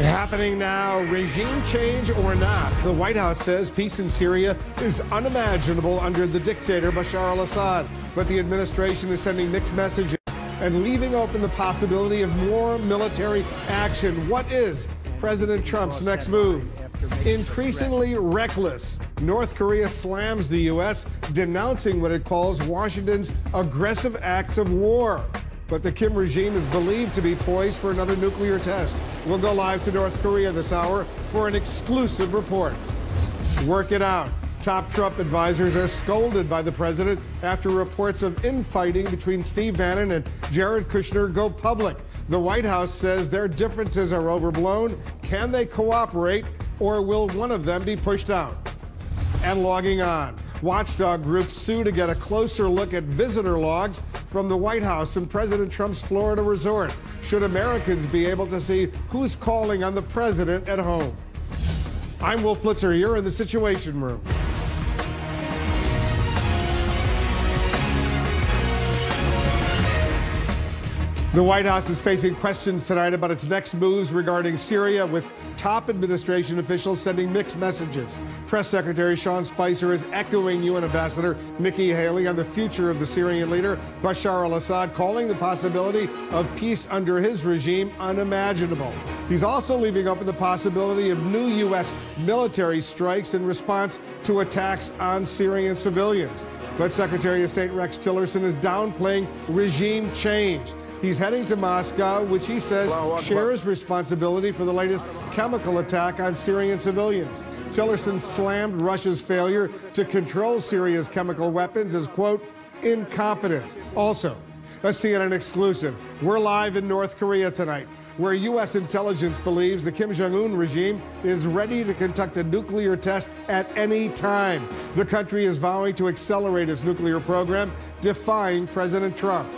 Happening now, regime change or not, the White House says peace in Syria is unimaginable under the dictator Bashar al-Assad. But the administration is sending mixed messages and leaving open the possibility of more military action. What is President Trump's next move? Increasingly reckless, North Korea slams the U.S., denouncing what it calls Washington's aggressive acts of war. But the Kim regime is believed to be poised for another nuclear test. We'll go live to North Korea this hour for an exclusive report. Work it out. Top Trump advisors are scolded by the president after reports of infighting between Steve Bannon and Jared Kushner go public. The White House says their differences are overblown. Can they cooperate, or will one of them be pushed out? And logging on. Watchdog groups sue to get a closer look at visitor logs from the White House and President Trump's Florida resort. Should Americans be able to see who's calling on the president at home? I'm Wolf Blitzer. You're in the Situation Room. The White House is facing questions tonight about its next moves regarding Syria, with top administration officials sending mixed messages. Press Secretary Sean Spicer is echoing UN Ambassador Nikki Haley on the future of the Syrian leader, Bashar al-Assad, calling the possibility of peace under his regime unimaginable. He's also leaving open the possibility of new U.S. military strikes in response to attacks on Syrian civilians. But Secretary of State Rex Tillerson is downplaying regime change. He's heading to Moscow, which he says shares responsibility for the latest chemical attack on Syrian civilians. Tillerson slammed Russia's failure to control Syria's chemical weapons as, quote, incompetent. Also, a CNN exclusive. We're live in North Korea tonight, where U.S. intelligence believes the Kim Jong-un regime is ready to conduct a nuclear test at any time. The country is vowing to accelerate its nuclear program, defying President Trump.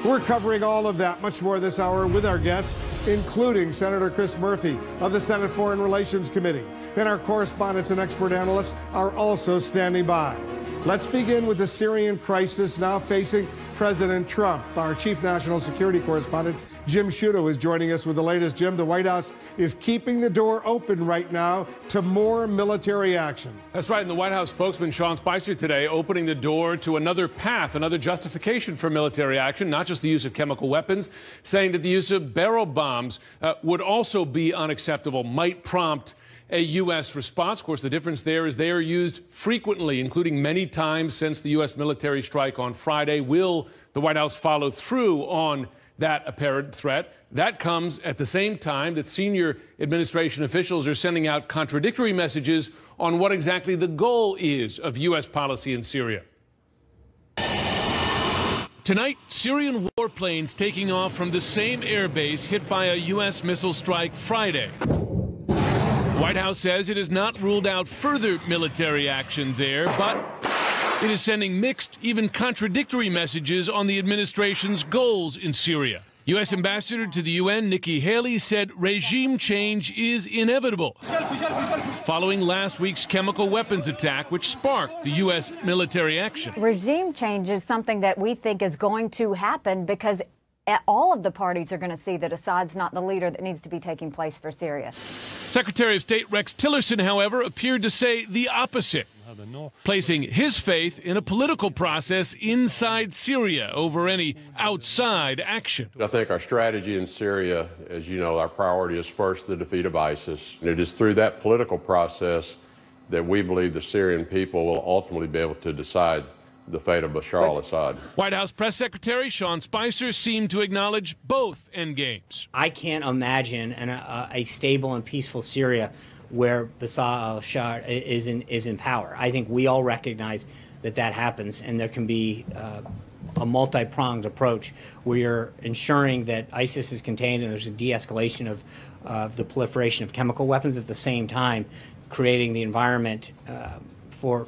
We're covering all of that, much more this hour with our guests, including Senator Chris Murphy of the Senate Foreign Relations Committee. And our correspondents and expert analysts are also standing by. Let's begin with the Syrian crisis now facing President Trump. Our chief national security correspondent, Jim Sciutto, is joining us with the latest. Jim, the White House is keeping the door open right now to more military action. That's right. And the White House spokesman, Sean Spicer, today opening the door to another path, another justification for military action, not just the use of chemical weapons, saying that the use of barrel bombs would also be unacceptable, might prompt a U.S. response. Of course, the difference there is they are used frequently, including many times since the U.S. military strike on Friday. Will the White House follow through on that apparent threat? That comes at the same time that senior administration officials are sending out contradictory messages on what exactly the goal is of U.S. policy in Syria. Tonight, Syrian warplanes taking off from the same airbase hit by a U.S. missile strike Friday. The White House says it has not ruled out further military action there, but it is sending mixed, even contradictory messages on the administration's goals in Syria. U.S. Ambassador to the UN, Nikki Haley, said regime change is inevitable, following last week's chemical weapons attack, which sparked the U.S. military action. Regime change is something that we think is going to happen because all of the parties are going to see that Assad's not the leader that needs to be taking place for Syria. Secretary of State Rex Tillerson, however, appeared to say the opposite, placing his faith in a political process inside Syria over any outside action. I think our strategy in Syria, as you know, our priority is first the defeat of ISIS. And it is through that political process that we believe the Syrian people will ultimately be able to decide the fate of Bashar al-Assad. White House Press Secretary Sean Spicer seemed to acknowledge both endgames. I can't imagine a stable and peaceful Syria where Bashar al-Assad is in power. I think we all recognize that that happens, and there can be a multi-pronged approach where you're ensuring that ISIS is contained and there's a de-escalation of the proliferation of chemical weapons, at the same time creating the environment for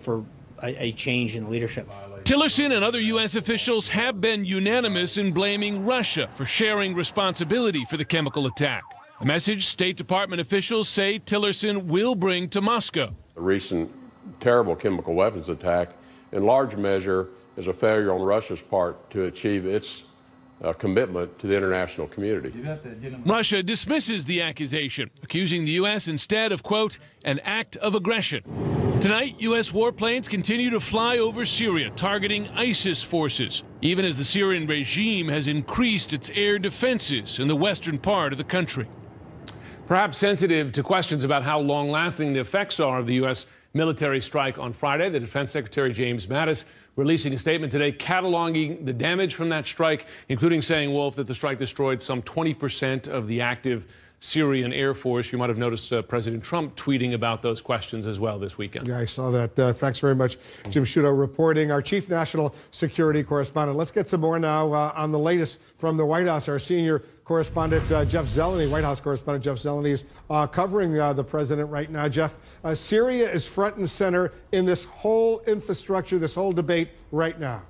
a change in leadership. Tillerson and other U.S. officials have been unanimous in blaming Russia for sharing responsibility for the chemical attack. A message State Department officials say Tillerson will bring to Moscow. The recent terrible chemical weapons attack, in large measure, is a failure on Russia's part to achieve its commitment to the international community. Russia dismisses the accusation, accusing the U.S. instead of, quote, an act of aggression. Tonight, U.S. warplanes continue to fly over Syria, targeting ISIS forces, even as the Syrian regime has increased its air defenses in the western part of the country. Perhaps sensitive to questions about how long-lasting the effects are of the U.S. military strike on Friday, the Defense Secretary James Mattis releasing a statement today cataloging the damage from that strike, including saying, Wolf, that the strike destroyed some 20% of the active Syrian Air Force. You might have noticed President Trump tweeting about those questions as well this weekend. Yeah, I saw that. Thanks very much, Jim Sciutto, reporting. Our chief national security correspondent. Let's get some more now on the latest from the White House. Our senior correspondent, Jeff Zeleny, White House correspondent Jeff Zeleny, is covering the president right now. Jeff, Syria is front and center in this whole infrastructure, this whole debate right now.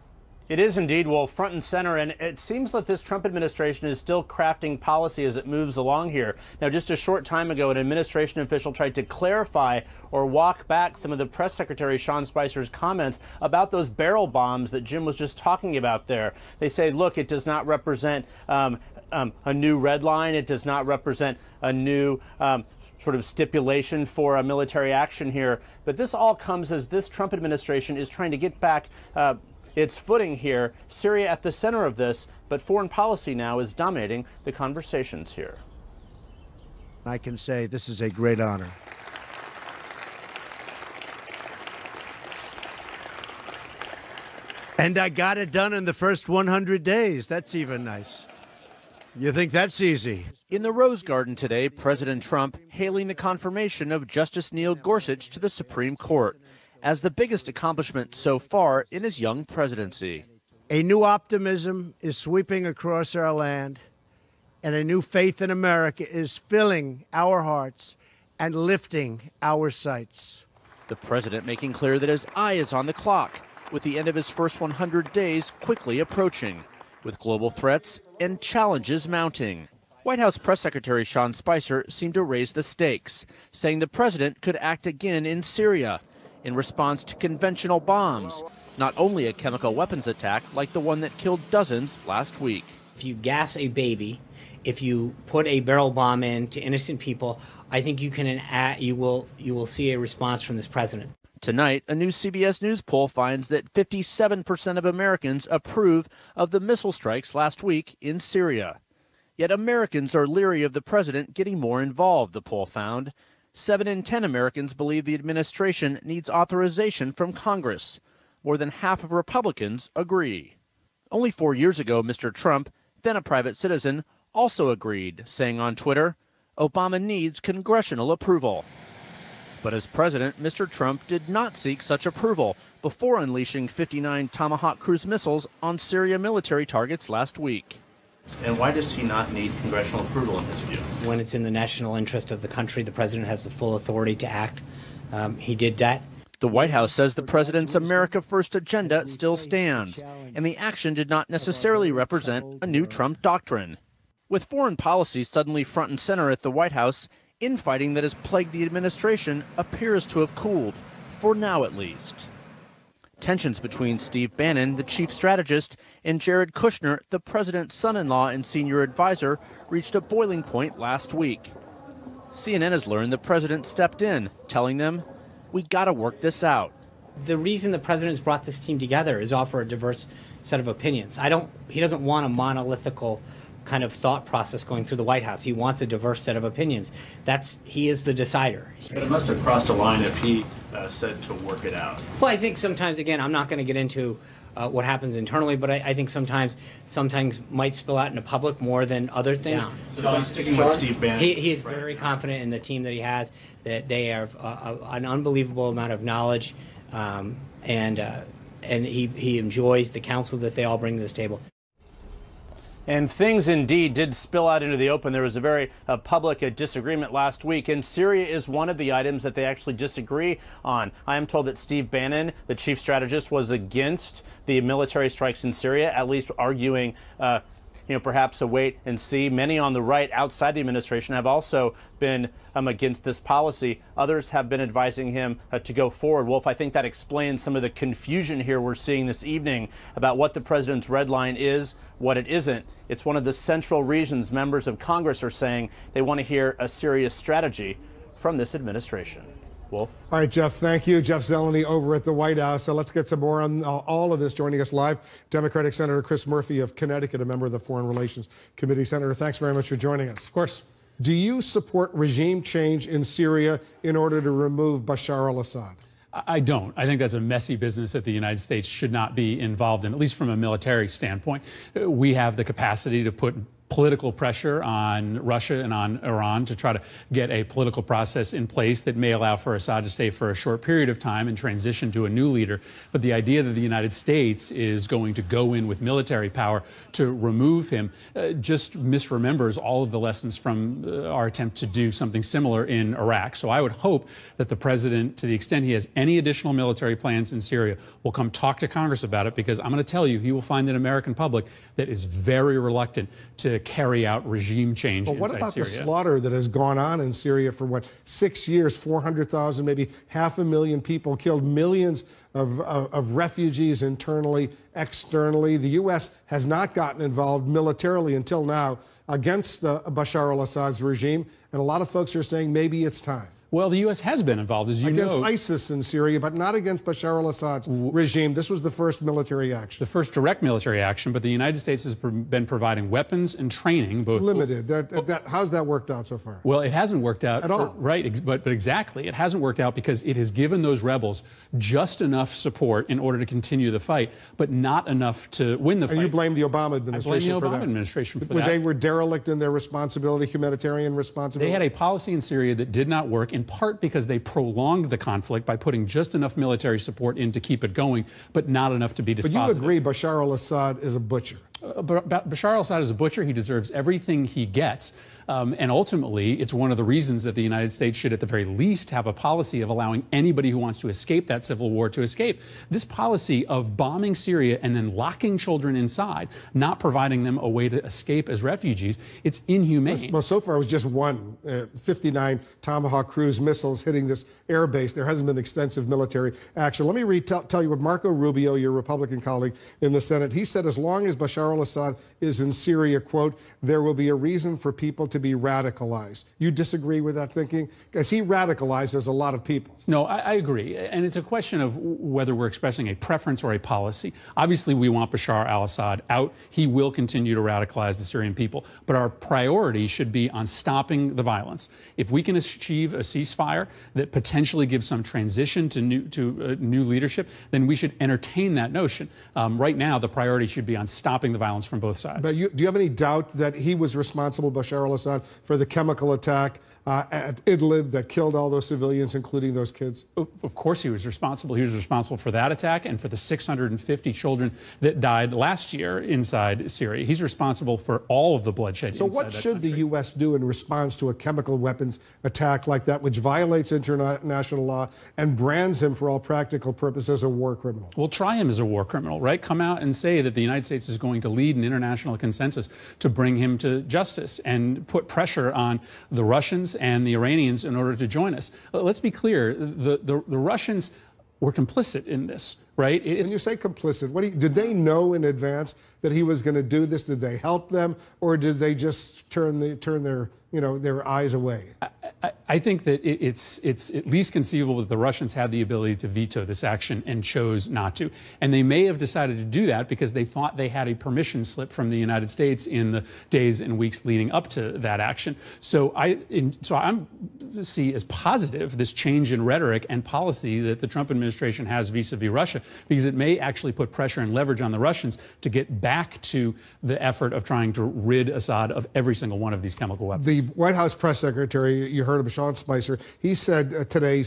It is indeed, well, front and center, and it seems that this Trump administration is still crafting policy as it moves along here. Now, just a short time ago, an administration official tried to clarify or walk back some of the press secretary Sean Spicer's comments about those barrel bombs that Jim was just talking about there. They say, look, it does not represent a new red line. It does not represent a new sort of stipulation for a military action here. But this all comes as this Trump administration is trying to get back its footing here. Syria at the center of this, but foreign policy now is dominating the conversations here. I can say this is a great honor. And I got it done in the first 100 days. That's even nice. You think that's easy? In the Rose Garden today, President Trump hailing the confirmation of Justice Neil Gorsuch to the Supreme Court as the biggest accomplishment so far in his young presidency. A new optimism is sweeping across our land, and a new faith in America is filling our hearts and lifting our sights. The president making clear that his eye is on the clock, with the end of his first 100 days quickly approaching, with global threats and challenges mounting. White House Press Secretary Sean Spicer seemed to raise the stakes, saying the president could act again in Syria in response to conventional bombs, not only a chemical weapons attack like the one that killed dozens last week. If you gas a baby, if you put a barrel bomb in to innocent people, I think you will see a response from this president. Tonight, a new CBS News poll finds that 57% of Americans approve of the missile strikes last week in Syria. Yet Americans are leery of the president getting more involved, the poll found. 7 in 10 Americans believe the administration needs authorization from Congress. More than half of Republicans agree. Only 4 years ago, Mr. Trump, then a private citizen, also agreed, saying on Twitter, Obama needs congressional approval. But as president, Mr. Trump did not seek such approval before unleashing 59 Tomahawk cruise missiles on Syria military targets last week. And why does he not need congressional approval in his view? When it's in the national interest of the country, the president has the full authority to act. He did that. The White House says the president's America First agenda still stands, and the action did not necessarily represent a new Trump doctrine. With foreign policy suddenly front and center at the White House, infighting that has plagued the administration appears to have cooled, for now at least. Tensions between Steve Bannon, the chief strategist, and Jared Kushner, the president's son-in-law and senior advisor, reached a boiling point last week. CNN has learned the president stepped in, telling them, we gotta work this out. The reason the president's brought this team together is offer a diverse set of opinions. He doesn't want a monolithical kind of thought process going through the White House. He wants a diverse set of opinions. He is the decider. But it must have crossed a line if he said to work it out. Well, I think sometimes, again, I'm not going to get into what happens internally, but I think sometimes might spill out into public more than other things. Yeah. So he's sticking with Steve Bannon. He is very confident in the team that he has, that they have an unbelievable amount of knowledge, and he enjoys the counsel that they all bring to this table. And things indeed did spill out into the open. There was a very public disagreement last week, and Syria is one of the items that they actually disagree on. I am told that Steve Bannon, the chief strategist, was against the military strikes in Syria, at least arguing perhaps a wait and see. Many on the right outside the administration have also been against this policy. Others have been advising him to go forward. Wolf, I think that explains some of the confusion here we're seeing this evening about what the president's red line is, what it isn't. It's one of the central reasons members of Congress are saying they want to hear a serious strategy from this administration. Wolf? All right, Jeff, thank you. Jeff Zeleny over at the White House. So let's get some more on all of this. Joining us live, Democratic Senator Chris Murphy of Connecticut, a member of the Foreign Relations Committee. Senator, thanks very much for joining us. Of course. Do you support regime change in Syria in order to remove Bashar al-Assad? I don't. I think that's a messy business that the United States should not be involved in, at least from a military standpoint. We have the capacity to put political pressure on Russia and on Iran to try to get a political process in place that may allow for Assad to stay for a short period of time and transition to a new leader. But the idea that the United States is going to go in with military power to remove him just misremembers all of the lessons from our attempt to do something similar in Iraq. So I would hope that the president, to the extent he has any additional military plans in Syria, will come talk to Congress about it, because I'm going to tell you, he will find an American public that is very reluctant to carry out regime change inside Syria. What about the slaughter that has gone on in Syria for, 6 years, 400,000, maybe 500,000 people killed, millions of refugees internally, externally? The U.S. has not gotten involved militarily until now against Bashar al-Assad's regime, and a lot of folks are saying maybe it's time. Well, the U.S. has been involved, as you know. Against ISIS in Syria, but not against Bashar al-Assad's regime. This was the first military action. The first direct military action, but the United States has been providing weapons and training, both limited. How's that worked out so far? Well, it hasn't worked out at all. Right, but exactly. It hasn't worked out because it has given those rebels just enough support in order to continue the fight, but not enough to win the fight. And you blame the Obama administration for that? I blame the Obama administration for that. They were derelict in their responsibility, humanitarian responsibility? They had a policy in Syria that did not work, in part because they prolonged the conflict by putting just enough military support in to keep it going, but not enough to be dispositive. But you agree Bashar al-Assad is a butcher? Bashar al-Assad is a butcher. He deserves everything he gets. And ultimately, it's one of the reasons that the United States should, at the very least, have a policy of allowing anybody who wants to escape that civil war to escape. This policy of bombing Syria and then locking children inside, not providing them a way to escape as refugees, it's inhumane. Well, so far it was just 59 Tomahawk cruise missiles hitting this air base. There hasn't been extensive military action. Let me tell you what Marco Rubio, your Republican colleague in the Senate, he said, as long as Bashar al-Assad is in Syria, quote, there will be a reason for people to be radicalized. You disagree with that thinking? Because he radicalizes a lot of people. No, I agree. And it's a question of whether we're expressing a preference or a policy. Obviously, we want Bashar al-Assad out. He will continue to radicalize the Syrian people. But our priority should be on stopping the violence. If we can achieve a ceasefire that potentially gives some transition to new leadership, then we should entertain that notion. Right now, the priority should be on stopping the violence from both sides. But do you have any doubt that he was responsible, Bashar al-Assad, for the chemical attack at Idlib that killed all those civilians, including those kids? Of course he was responsible. He was responsible for that attack and for the 650 children that died last year inside Syria. He's responsible for all of the bloodshed inside that country. So what should the U.S. do in response to a chemical weapons attack like that, which violates international law and brands him, for all practical purposes, a war criminal? Well, try him as a war criminal, right? Come out and say that the United States is going to lead an international consensus to bring him to justice and put pressure on the Russians and the Iranians in order to join us. Let's be clear, the Russians were complicit in this, right? When you say complicit, did they know in advance that he was going to do this? Did they help them, or did they just turn their eyes away? I think that it's at least conceivable that the Russians had the ability to veto this action and chose not to. And they may have decided to do that because they thought they had a permission slip from the United States in the days and weeks leading up to that action. So I see as positive this change in rhetoric and policy that the Trump administration has vis-a-vis Russia, because it may actually put pressure and leverage on the Russians to get back to the effort of trying to rid Assad of every single one of these chemical weapons. The White House press secretary, you heard of Sean Spicer, he said today,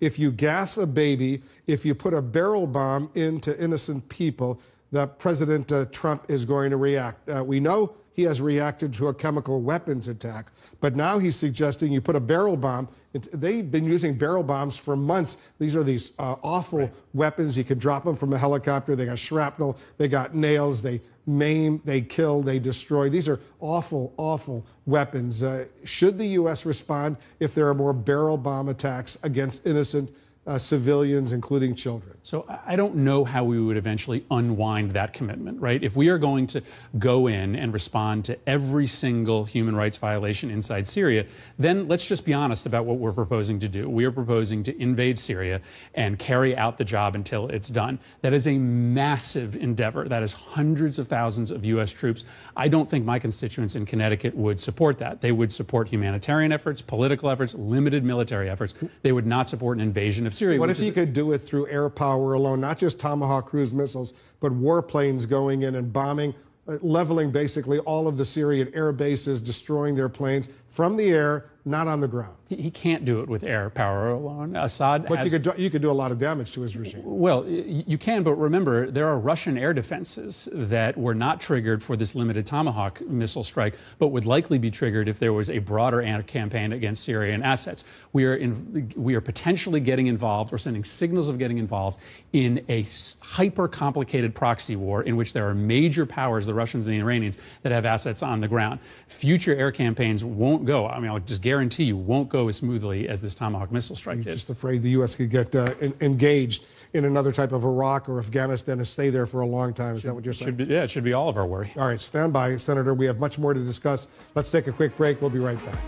if you gas a baby, if you put a barrel bomb into innocent people, that President Trump is going to react. We know he has reacted to a chemical weapons attack, But now he's suggesting you put a barrel bomb. They've been using barrel bombs for months. These are these awful weapons. You can drop them from a helicopter. They got shrapnel. They got nails. They maim, they kill, they destroy. These are awful, awful weapons. Should the U.S. respond if there are more barrel bomb attacks against innocent civilians, including children? So I don't know how we would eventually unwind that commitment, right? If we are going to go in and respond to every single human rights violation inside Syria, then let's just be honest about what we're proposing to do. We are proposing to invade Syria and carry out the job until it's done. That is a massive endeavor. That is hundreds of thousands of U.S. troops. I don't think my constituents in Connecticut would support that. They would support humanitarian efforts, political efforts, limited military efforts. They would not support an invasion of Syria. What if you could do it through air power alone, not just Tomahawk cruise missiles, but warplanes going in and bombing, leveling basically all of the Syrian air bases, destroying their planes from the air, not on the ground? He can't do it with air power alone. Assad But you could do a lot of damage to his regime. Well, you can, but remember, there are Russian air defenses that were not triggered for this limited Tomahawk missile strike, but would likely be triggered if there was a broader campaign against Syrian assets. We are potentially getting involved or sending signals of getting involved in a hyper-complicated proxy war in which there are major powers, the Russians and the Iranians, that have assets on the ground. Future air campaigns won't go, I mean, I'll just guarantee you, won't go as smoothly as this Tomahawk missile strike did. You're just afraid the U.S. could get engaged in another type of Iraq or Afghanistan and stay there for a long time. Is that what you're saying? Yeah, it should be all of our worry. All right, stand by, Senator. We have much more to discuss. Let's take a quick break. We'll be right back.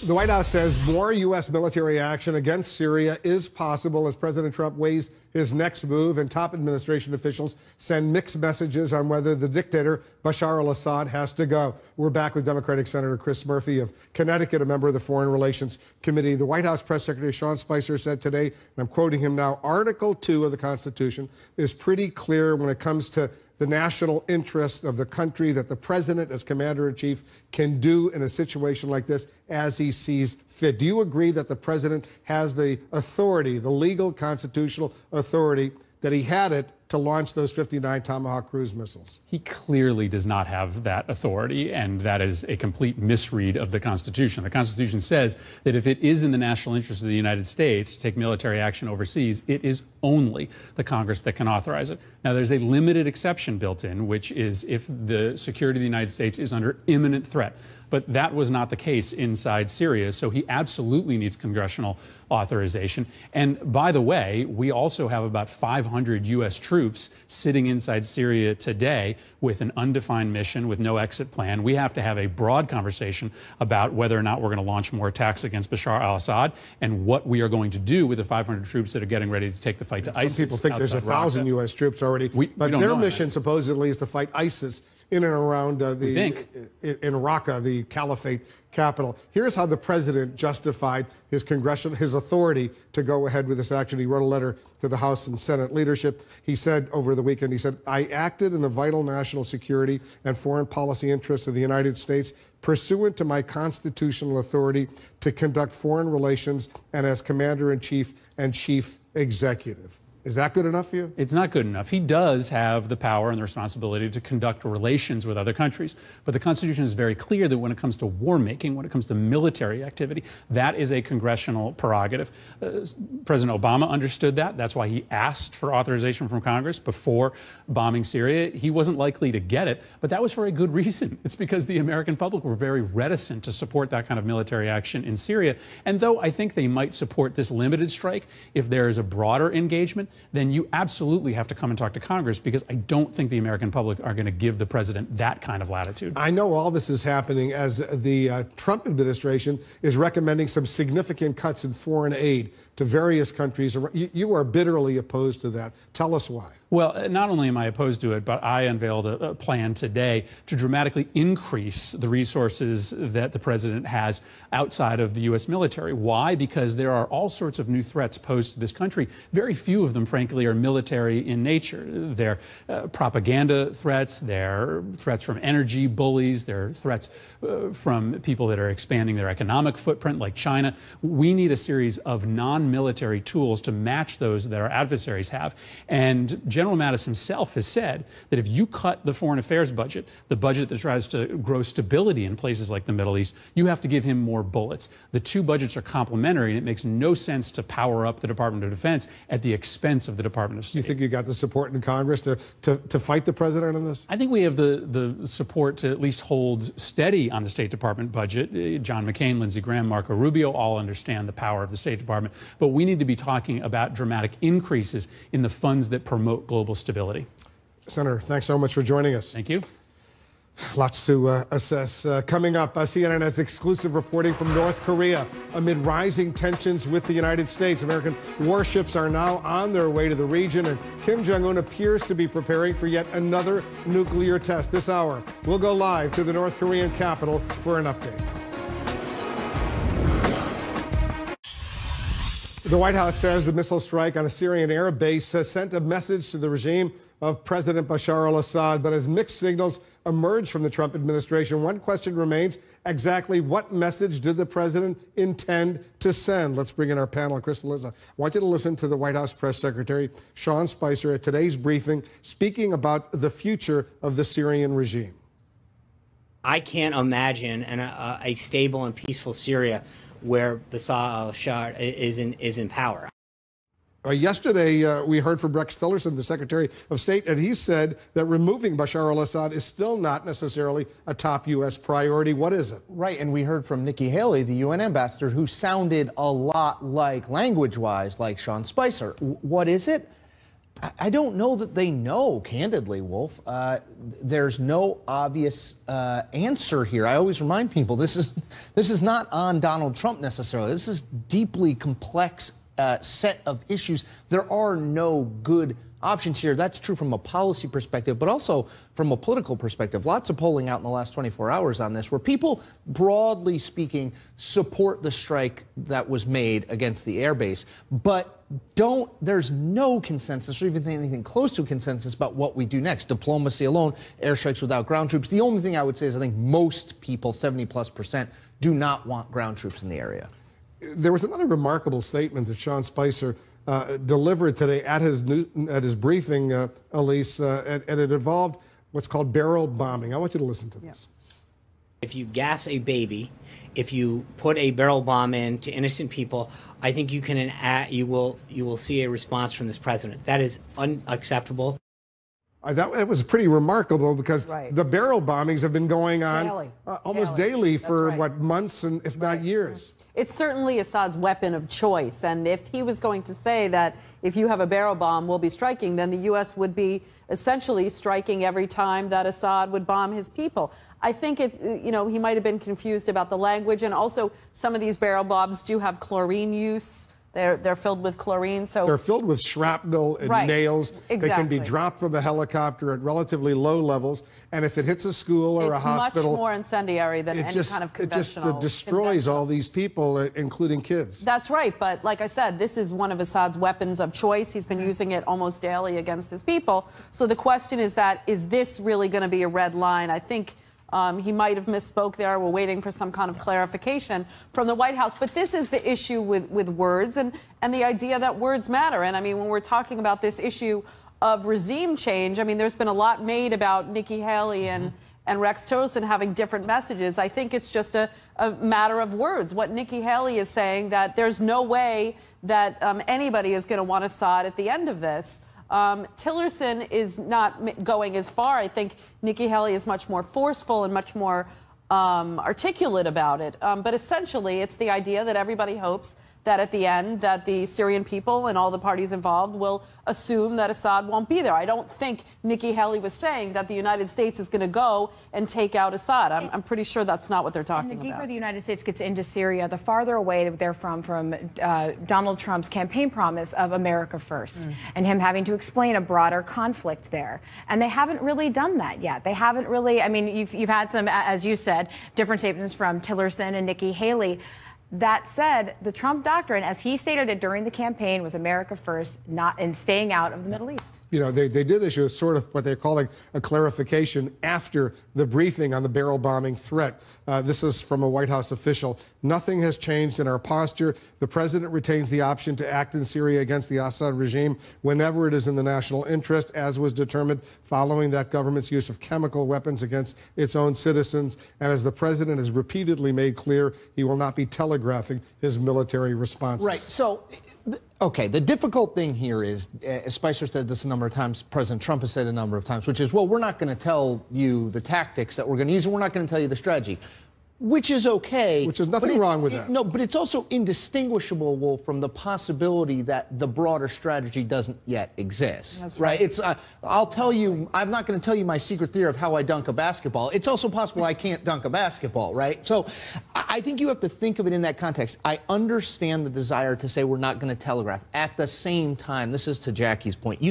The White House says more U.S. military action against Syria is possible as President Trump weighs his next move, and top administration officials send mixed messages on whether the dictator Bashar al-Assad has to go. We're back with Democratic Senator Chris Murphy of Connecticut, a member of the Foreign Relations Committee. The White House Press Secretary Sean Spicer said today, and I'm quoting him now, Article 2 of the Constitution is pretty clear when it comes to the national interest of the country, that the president, as commander-in-chief, can do in a situation like this as he sees fit. Do you agree that the president has the authority, the legal constitutional authority, that he had it to launch those 59 Tomahawk cruise missiles? He clearly does not have that authority, and that is a complete misread of the Constitution. The Constitution says that if it is in the national interest of the United States to take military action overseas, it is only the Congress that can authorize it. Now, there's a limited exception built in, which is if the security of the United States is under imminent threat. But that was not the case inside Syria, so he absolutely needs congressional authorization. And by the way, we also have about 500 U.S. troops sitting inside Syria today with an undefined mission, with no exit plan. We have to have a broad conversation about whether or not we're going to launch more attacks against Bashar al-Assad and what we are going to do with the 500 troops that are getting ready to take the fight to ISIS. Some people think there's 1,000 U.S. troops already, but their mission supposedly is to fight ISIS in and around in Raqqa, the caliphate capital. Here's how the president justified his authority to go ahead with this action. He wrote a letter to the House and Senate leadership. He said over the weekend, he said, I acted in the vital national security and foreign policy interests of the United States pursuant to my constitutional authority to conduct foreign relations and as commander-in-chief and chief executive. Is that good enough for you? It's not good enough. He does have the power and the responsibility to conduct relations with other countries. But the Constitution is very clear that when it comes to war making, when it comes to military activity, that is a congressional prerogative. President Obama understood that. That's why he asked for authorization from Congress before bombing Syria. He wasn't likely to get it, but that was for a good reason. It's because the American public were very reticent to support that kind of military action in Syria. And though I think they might support this limited strike, if there is a broader engagement, then you absolutely have to come and talk to Congress, because I don't think the American public are going to give the president that kind of latitude. I know all this is happening as the Trump administration is recommending some significant cuts in foreign aid to various countries. You are bitterly opposed to that. Tell us why. Well, not only am I opposed to it, but I unveiled a plan today to dramatically increase the resources that the president has outside of the U.S. military. Why? Because there are all sorts of new threats posed to this country. Very few of them, frankly, are military in nature. They're propaganda threats, they're threats from energy bullies, they're threats from people that are expanding their economic footprint, like China. We need a series of non non-military tools to match those that our adversaries have. And General Mattis himself has said that if you cut the foreign affairs budget, the budget that tries to grow stability in places like the Middle East, you have to give him more bullets. The two budgets are complementary, and it makes no sense to power up the Department of Defense at the expense of the Department of State. Do you think you got the support in Congress to fight the president on this? I think we have the support to at least hold steady on the State Department budget. John McCain, Lindsey Graham, Marco Rubio all understand the power of the State Department, but we need to be talking about dramatic increases in the funds that promote global stability. Senator, thanks so much for joining us. Thank you. Lots to assess. Coming up, CNN has exclusive reporting from North Korea amid rising tensions with the United States. American warships are now on their way to the region, and Kim Jong-un appears to be preparing for yet another nuclear test. This hour, we'll go live to the North Korean capital for an update. The White House says the missile strike on a Syrian air base has sent a message to the regime of President Bashar al-Assad, but as mixed signals emerge from the Trump administration, one question remains: exactly what message did the president intend to send? Let's bring in our panel. Crystal Liza, I want you to listen to the White House press secretary, Sean Spicer, at today's briefing, speaking about the future of the Syrian regime. I can't imagine a stable and peaceful Syria where Bashar al-Assad is in power. Yesterday, we heard from Rex Tillerson, the Secretary of State, and he said that removing Bashar al-Assad is still not necessarily a top U.S. priority. What is it? Right, and we heard from Nikki Haley, the UN ambassador, who sounded a lot like, language-wise, like Sean Spicer. What is it? I don't know that they know, candidly, Wolf. There's no obvious answer here. I always remind people this is not on Donald Trump necessarily. This is deeply complex set of issues. There are no good options here. That's true from a policy perspective, but also from a political perspective. Lots of polling out in the last 24 hours on this, where people, broadly speaking, support the strike that was made against the airbase, but there's no consensus or even anything close to a consensus about what we do next. Diplomacy alone, airstrikes without ground troops. The only thing I would say is I think most people, 70+%, do not want ground troops in the area. There was another remarkable statement that Sean Spicer delivered today at his briefing, Elise, and it involved what's called barrel bombing. I want you to listen to this. If you gas a baby, if you put a barrel bomb in to innocent people, I think you will see a response from this president. That is unacceptable. That was pretty remarkable because the barrel bombings have been going on almost daily for, what, months and if not years. It's certainly Assad's weapon of choice. And if he was going to say that if you have a barrel bomb, we'll be striking, then the U.S. would be essentially striking every time that Assad would bomb his people. I think he might have been confused about the language. And also, some of these barrel bombs do have chlorine use. They're filled with chlorine, so they're filled with shrapnel and nails. Exactly. They can be dropped from a helicopter at relatively low levels, and if it hits a school or a hospital, it's much more incendiary than any kind of conventional. It just destroys all these people, including kids. That's right, but like I said, this is one of Assad's weapons of choice. He's been using it almost daily against his people. So the question is is this really going to be a red line? I think he might have misspoke there. We're waiting for some kind of clarification from the White House. But this is the issue with words and the idea that words matter. And I mean, when we're talking about this issue of regime change, I mean, there's been a lot made about Nikki Haley and Rex Tillerson having different messages. I think it's just a matter of words. What Nikki Haley is saying, that there's no way that anybody is going to want Assad at the end of this. Tillerson is not going as far. I think Nikki Haley is much more forceful and much more articulate about it. But essentially, it's the idea that everybody hopes that at the end that the Syrian people and all the parties involved will assume that Assad won't be there. I don't think Nikki Haley was saying that the United States is going to go and take out Assad. I'm pretty sure that's not what they're talking about. And the deeper the United States gets into Syria, the farther away they're from Donald Trump's campaign promise of America first and him having to explain a broader conflict there. And they haven't really done that yet. They haven't really, I mean, you've had some, as you said, different statements from Tillerson and Nikki Haley. That said, the Trump doctrine, as he stated it during the campaign, was America first, not in staying out of the Middle East. You know, they did issue a sort of what they're calling a clarification after the briefing on the barrel bombing threat. This is from a White House official. Nothing has changed in our posture. The president retains the option to act in Syria against the Assad regime whenever it is in the national interest, as was determined following that government's use of chemical weapons against its own citizens. And as the president has repeatedly made clear, he will not be telegraphing his military responses. Right. So, okay, the difficult thing here is, as Spicer said this a number of times, President Trump has said a number of times, which is, well, we're not going to tell you the tactics that we're going to use, and we're not going to tell you the strategy. Which is okay. Which is nothing wrong with that. No, but it's also indistinguishable, Wolf, from the possibility that the broader strategy doesn't yet exist. That's right. It's. I'll tell you. I'm not going to tell you my secret theory of how I dunk a basketball. It's also possible I can't dunk a basketball. Right. So, I think you have to think of it in that context. I understand the desire to say we're not going to telegraph. At the same time, this is to Jackie's point.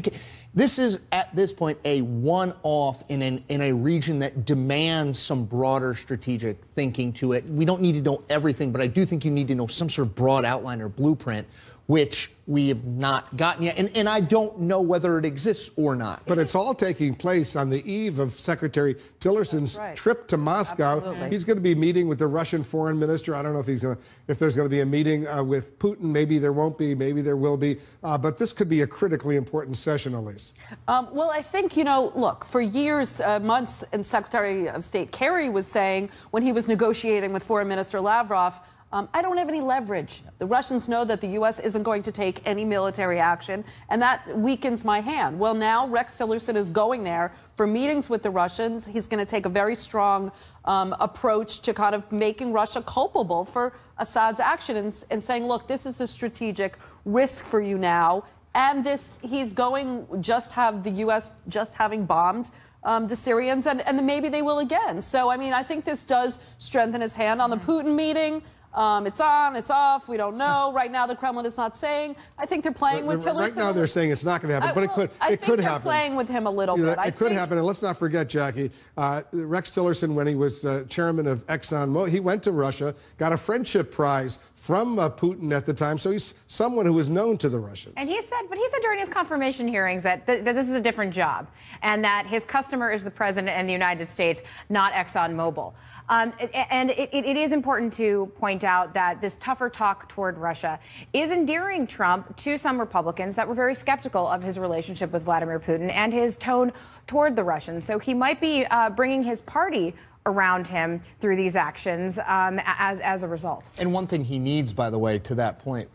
This is, at this point, a one-off in a region that demands some broader strategic thinking to it. We don't need to know everything, but I do think you need to know some sort of broad outline or blueprint, which we have not gotten yet. And I don't know whether it exists or not. But it's all taking place on the eve of Secretary Tillerson's trip to Moscow. Absolutely. He's going to be meeting with the Russian foreign minister. I don't know if there's going to be a meeting with Putin. Maybe there won't be. Maybe there will be. But this could be a critically important session, Elise. Well, I think, look, for years, months, and Secretary of State Kerry was saying when he was negotiating with Foreign Minister Lavrov, I don't have any leverage. The Russians know that the U.S. isn't going to take any military action, and that weakens my hand. Well, now Rex Tillerson is going there for meetings with the Russians. He's going to take a very strong approach to kind of making Russia culpable for Assad's action and saying, look, this is a strategic risk for you now. And he's going the U.S. just having bombed the Syrians, and maybe they will again. So, I mean, I think this does strengthen his hand on the Putin meeting. It's on, it's off, we don't know. Right now, the Kremlin is not saying. I think they're playing with Tillerson. Right now, they're saying it's not going to happen, but it could happen. I think they're playing with him a little bit. It could happen, and let's not forget, Jackie, Rex Tillerson, when he was chairman of ExxonMobil, he went to Russia, got a friendship prize from Putin at the time, so he's someone who is known to the Russians. And he said during his confirmation hearings that this is a different job, and that his customer is the president and the United States, not ExxonMobil. And it is important to point out that this tougher talk toward Russia is endearing Trump to some Republicans that were very skeptical of his relationship with Vladimir Putin and his tone toward the Russians. So he might be bringing his party around him through these actions as a result. And one thing he needs, by the way, to that point,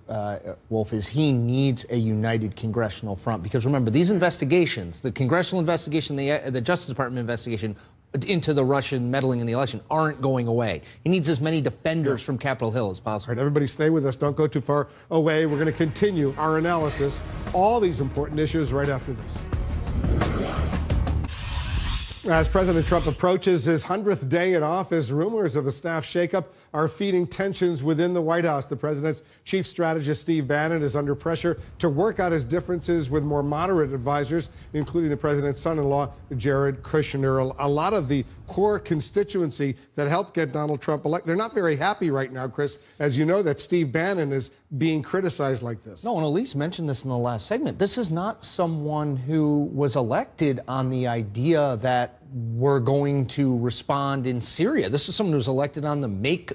Wolf, is he needs a united congressional front. Because remember, these investigations, the congressional investigation, the Justice Department investigation into the Russian meddling in the election, aren't going away. He needs as many defenders from Capitol Hill as possible. All right, everybody stay with us. Don't go too far away. We're going to continue our analysis, all these important issues, right after this. As President Trump approaches his 100th day in office, rumors of a staff shakeup are feeding tensions within the White House. The president's chief strategist, Steve Bannon, is under pressure to work out his differences with more moderate advisors, including the president's son-in-law, Jared Kushner. A lot of the core constituency that helped get Donald Trump elected, they're not very happy right now, Chris, as you know, that Steve Bannon is being criticized like this. No, and Elise mentioned this in the last segment. This is not someone who was elected on the idea that we're going to respond in Syria. This is someone who was elected on the Make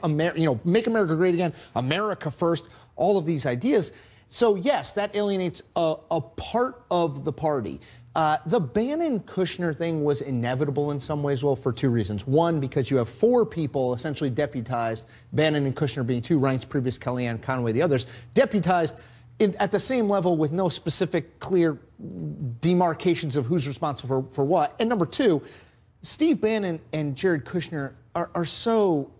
America Great Again, America First, all of these ideas. So yes, that alienates a part of the party. The Bannon-Kushner thing was inevitable in some ways, well, for two reasons. One, because you have four people essentially deputized, Bannon and Kushner being two, Reince Priebus, Kellyanne Conway, the others, deputized at the same level with no specific clear demarcations of who's responsible for what. And number two, Steve Bannon and Jared Kushner are so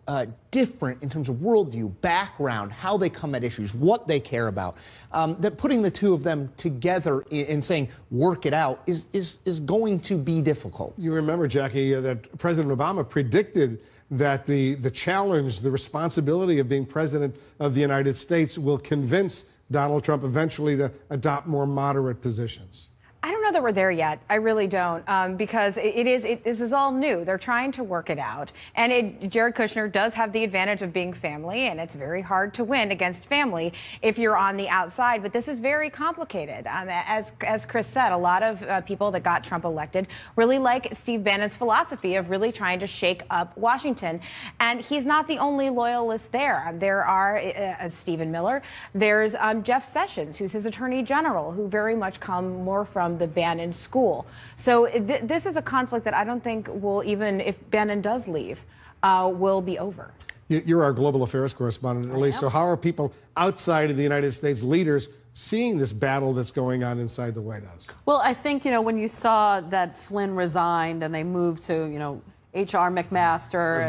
different in terms of worldview, background, how they come at issues, what they care about, that putting the two of them together and saying, work it out, is going to be difficult. You remember, Jackie, that President Obama predicted that the challenge, the responsibility of being president of the United States will convince Donald Trump eventually to adopt more moderate positions. I don't know that we're there yet. I really don't, because this is all new. They're trying to work it out, and Jared Kushner does have the advantage of being family, and it's very hard to win against family if you're on the outside. But this is very complicated. As Chris said, a lot of people that got Trump elected really like Steve Bannon's philosophy of really trying to shake up Washington, and he's not the only loyalist there. There are Stephen Miller. There's Jeff Sessions, who's his attorney general, who very much come more from the Bannon school. So this is a conflict that I don't think will, even if Bannon does leave, will be over. You're our global affairs correspondent, Elise. So how are people outside of the United States, leaders, seeing this battle that's going on inside the White House? Well, I think, when you saw that Flynn resigned and they moved to, H.R. McMaster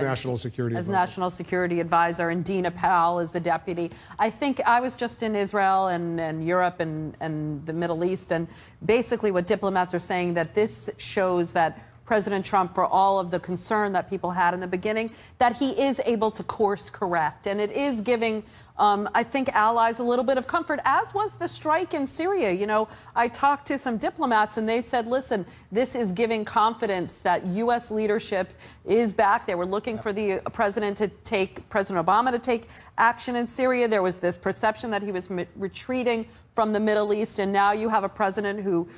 as National Security Advisor, and Dina Powell as the deputy. I think I was just in Israel and Europe and the Middle East, and basically what diplomats are saying, that this shows that President Trump, for all of the concern that people had in the beginning, that he is able to course correct. And it is giving, I think, allies a little bit of comfort, as was the strike in Syria. I talked to some diplomats and they said, listen, this is giving confidence that U.S. leadership is back. They were looking for the President Obama to take action in Syria. There was this perception that he was retreating from the Middle East, and now you have a president who,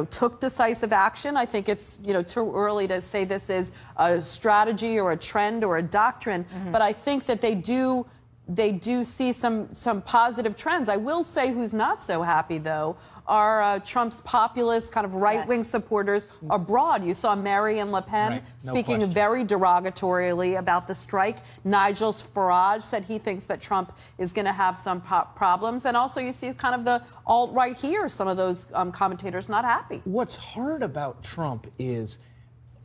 took decisive action. I think it's, too early to say this is a strategy or a trend or a doctrine, but I think that they do see some positive trends. I will say who's not so happy, though, are Trump's populist kind of right-wing supporters abroad. You saw Marine Le Pen speaking very derogatorily about the strike. Nigel Farage said he thinks that Trump is going to have some problems. And also you see kind of the alt-right here, some of those commentators not happy. What's hard about Trump is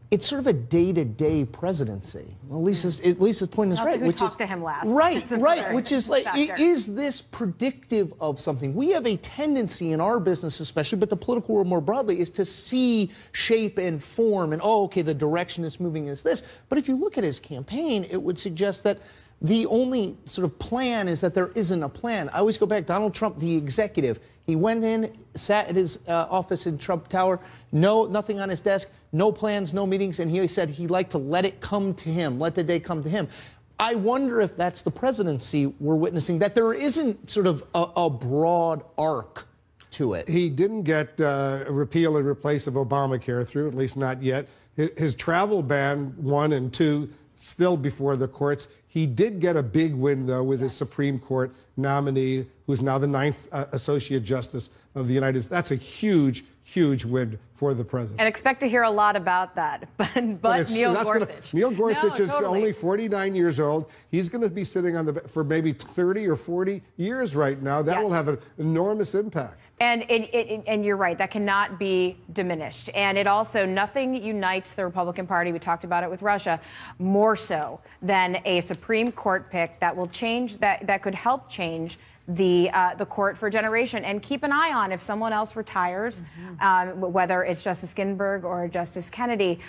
it's sort of a day-to-day presidency. Well, Lisa's point is right. Who talked to him last? Right. Which is like, is this predictive of something? We have a tendency in our business, especially, but the political world more broadly, is to see shape and form, and okay, the direction it's moving is this. But if you look at his campaign, it would suggest that the only sort of plan is that there isn't a plan. I always go back, Donald Trump, the executive. He went in, sat at his office in Trump Tower, nothing on his desk, no plans, no meetings, and he said he liked to let it come to him, let the day come to him. I wonder if that's the presidency we're witnessing, that there isn't sort of a broad arc to it. He didn't get repeal and replace of Obamacare through, at least not yet. His travel ban 1 and 2 still before the courts. He did get a big win, though, with his Supreme Court nominee, who's now the 9th Associate Justice of the United States. That's a huge, huge win for the president. And expect to hear a lot about that. But Neil Gorsuch. Neil Gorsuch is only 49 years old. He's going to be sitting on the for maybe 30 or 40 years right now. That will have an enormous impact. And you're right, that cannot be diminished. And it also, nothing unites the Republican Party, we talked about it with Russia, more so than a Supreme Court pick that will change, that could help change the court for a generation. And keep an eye on if someone else retires, whether it's Justice Ginsburg or Justice Kennedy.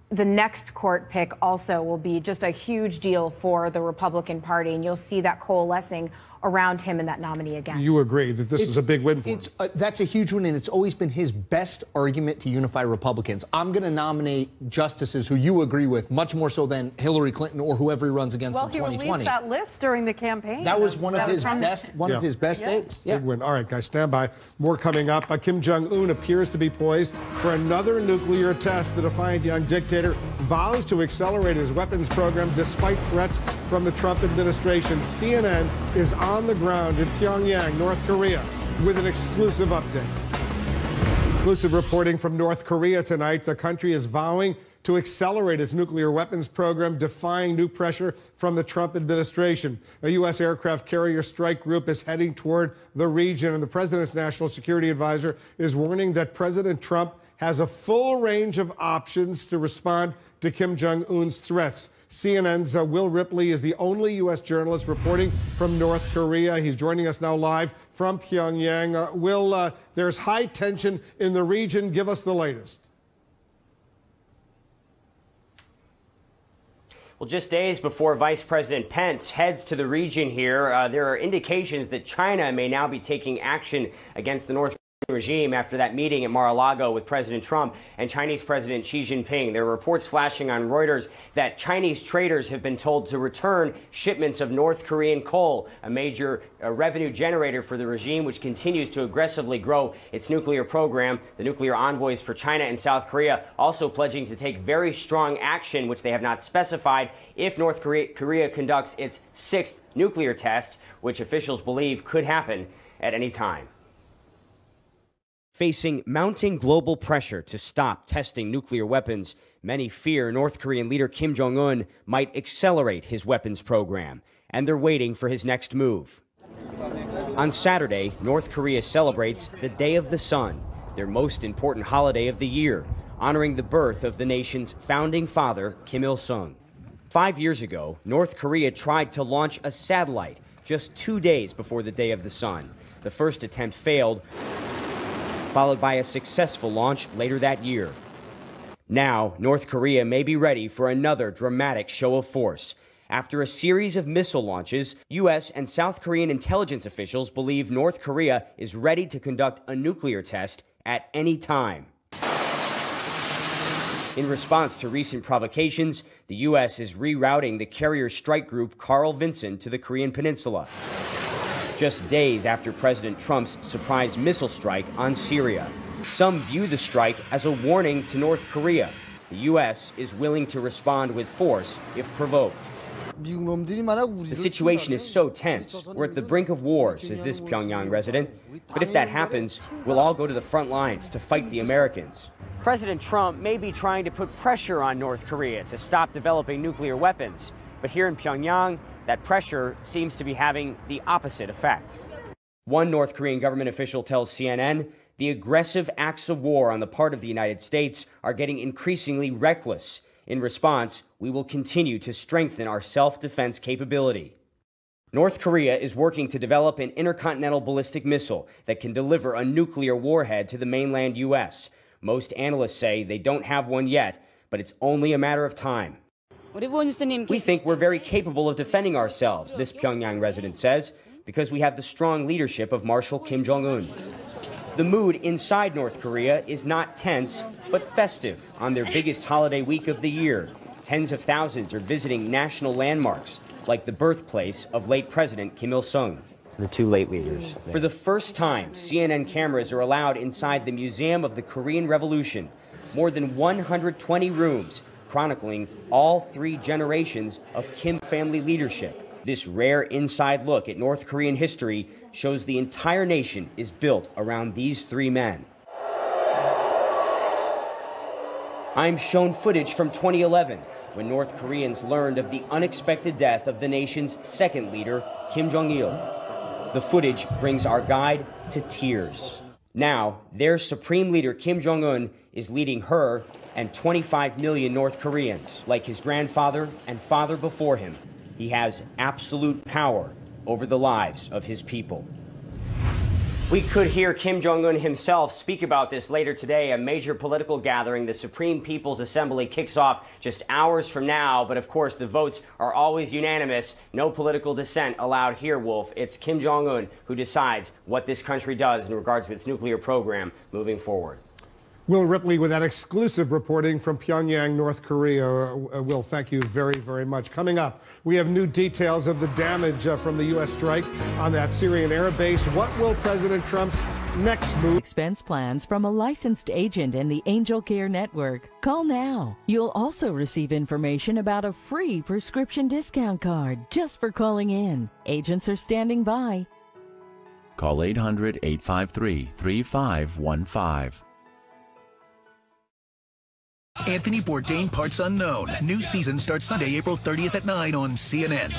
The next court pick also will be just a huge deal for the Republican Party, and you'll see that coalescing around him and that nominee again. You agree that this is a big win for him? That's a huge win, and it's always been his best argument to unify Republicans. I'm going to nominate justices who you agree with, much more so than Hillary Clinton or whoever he runs against in 2020. Well, he released that list during the campaign. That was one of his best days. Big win. All right, guys, stand by. More coming up. Kim Jong-un appears to be poised for another nuclear test. The defiant young dictator vows to accelerate his weapons program despite threats from the Trump administration. CNN is on the ground in Pyongyang, North Korea, with an exclusive update. Exclusive reporting from North Korea tonight. The country is vowing to accelerate its nuclear weapons program, defying new pressure from the Trump administration. A U.S. aircraft carrier strike group is heading toward the region, and the president's national security advisor is warning that President Trump has a full range of options to respond to Kim Jong-un's threats. CNN's Will Ripley is the only U.S. journalist reporting from North Korea. He's joining us now live from Pyongyang. Will, there's high tension in the region. Give us the latest. Well, just days before Vice President Pence heads to the region here, there are indications that China may now be taking action against the North regime after that meeting at Mar-a-Lago with President Trump and Chinese President Xi Jinping. There are reports flashing on Reuters that Chinese traders have been told to return shipments of North Korean coal, a major revenue generator for the regime, which continues to aggressively grow its nuclear program. The nuclear envoys for China and South Korea also pledging to take very strong action, which they have not specified, if North Korea conducts its 6th nuclear test, which officials believe could happen at any time. Facing mounting global pressure to stop testing nuclear weapons, many fear North Korean leader Kim Jong-un might accelerate his weapons program, and they're waiting for his next move. On Saturday, North Korea celebrates the Day of the Sun, their most important holiday of the year, honoring the birth of the nation's founding father, Kim Il-sung. 5 years ago, North Korea tried to launch a satellite just 2 days before the Day of the Sun. The first attempt failed, followed by a successful launch later that year. Now, North Korea may be ready for another dramatic show of force. After a series of missile launches, U.S. and South Korean intelligence officials believe North Korea is ready to conduct a nuclear test at any time. In response to recent provocations, the U.S. is rerouting the carrier strike group Carl Vinson to the Korean Peninsula, just days after President Trump's surprise missile strike on Syria. Some view the strike as a warning to North Korea. The U.S. is willing to respond with force if provoked. The situation is so tense. We're at the brink of war, says this Pyongyang resident. But if that happens, we'll all go to the front lines to fight the Americans. President Trump may be trying to put pressure on North Korea to stop developing nuclear weapons. But here in Pyongyang, that pressure seems to be having the opposite effect. One North Korean government official tells CNN the aggressive acts of war on the part of the United States are getting increasingly reckless. In response, we will continue to strengthen our self-defense capability. North Korea is working to develop an intercontinental ballistic missile that can deliver a nuclear warhead to the mainland U.S. Most analysts say they don't have one yet, but it's only a matter of time. We think we're very capable of defending ourselves, this Pyongyang resident says, because we have the strong leadership of Marshal Kim Jong-un. The mood inside North Korea is not tense, but festive on their biggest holiday week of the year. Tens of thousands are visiting national landmarks, like the birthplace of late President Kim Il-sung. The two late leaders. For the first time, CNN cameras are allowed inside the Museum of the Korean Revolution. More than 120 rooms, chronicling all 3 generations of Kim family leadership. This rare inside look at North Korean history shows the entire nation is built around these 3 men. I'm shown footage from 2011, when North Koreans learned of the unexpected death of the nation's second leader, Kim Jong-il. The footage brings our guide to tears. Now, their supreme leader, Kim Jong-un, is leading her and 25 million North Koreans. Like his grandfather and father before him, he has absolute power over the lives of his people. We could hear Kim Jong-un himself speak about this later today. A major political gathering, the Supreme People's Assembly, kicks off just hours from now. But of course, the votes are always unanimous. No political dissent allowed here, Wolf. It's Kim Jong-un who decides what this country does in regards to its nuclear program moving forward. Will Ripley with that exclusive reporting from Pyongyang, North Korea. Will, thank you very, very much. Coming up, we have new details of the damage from the U.S. strike on that Syrian air base. What will President Trump's next move? Expense plans from a licensed agent in the Angel Care Network. Call now. You'll also receive information about a free prescription discount card just for calling in. Agents are standing by. Call 800-853-3515. Anthony Bourdain Parts Unknown. New season starts Sunday, April 30th at 9 on CNN.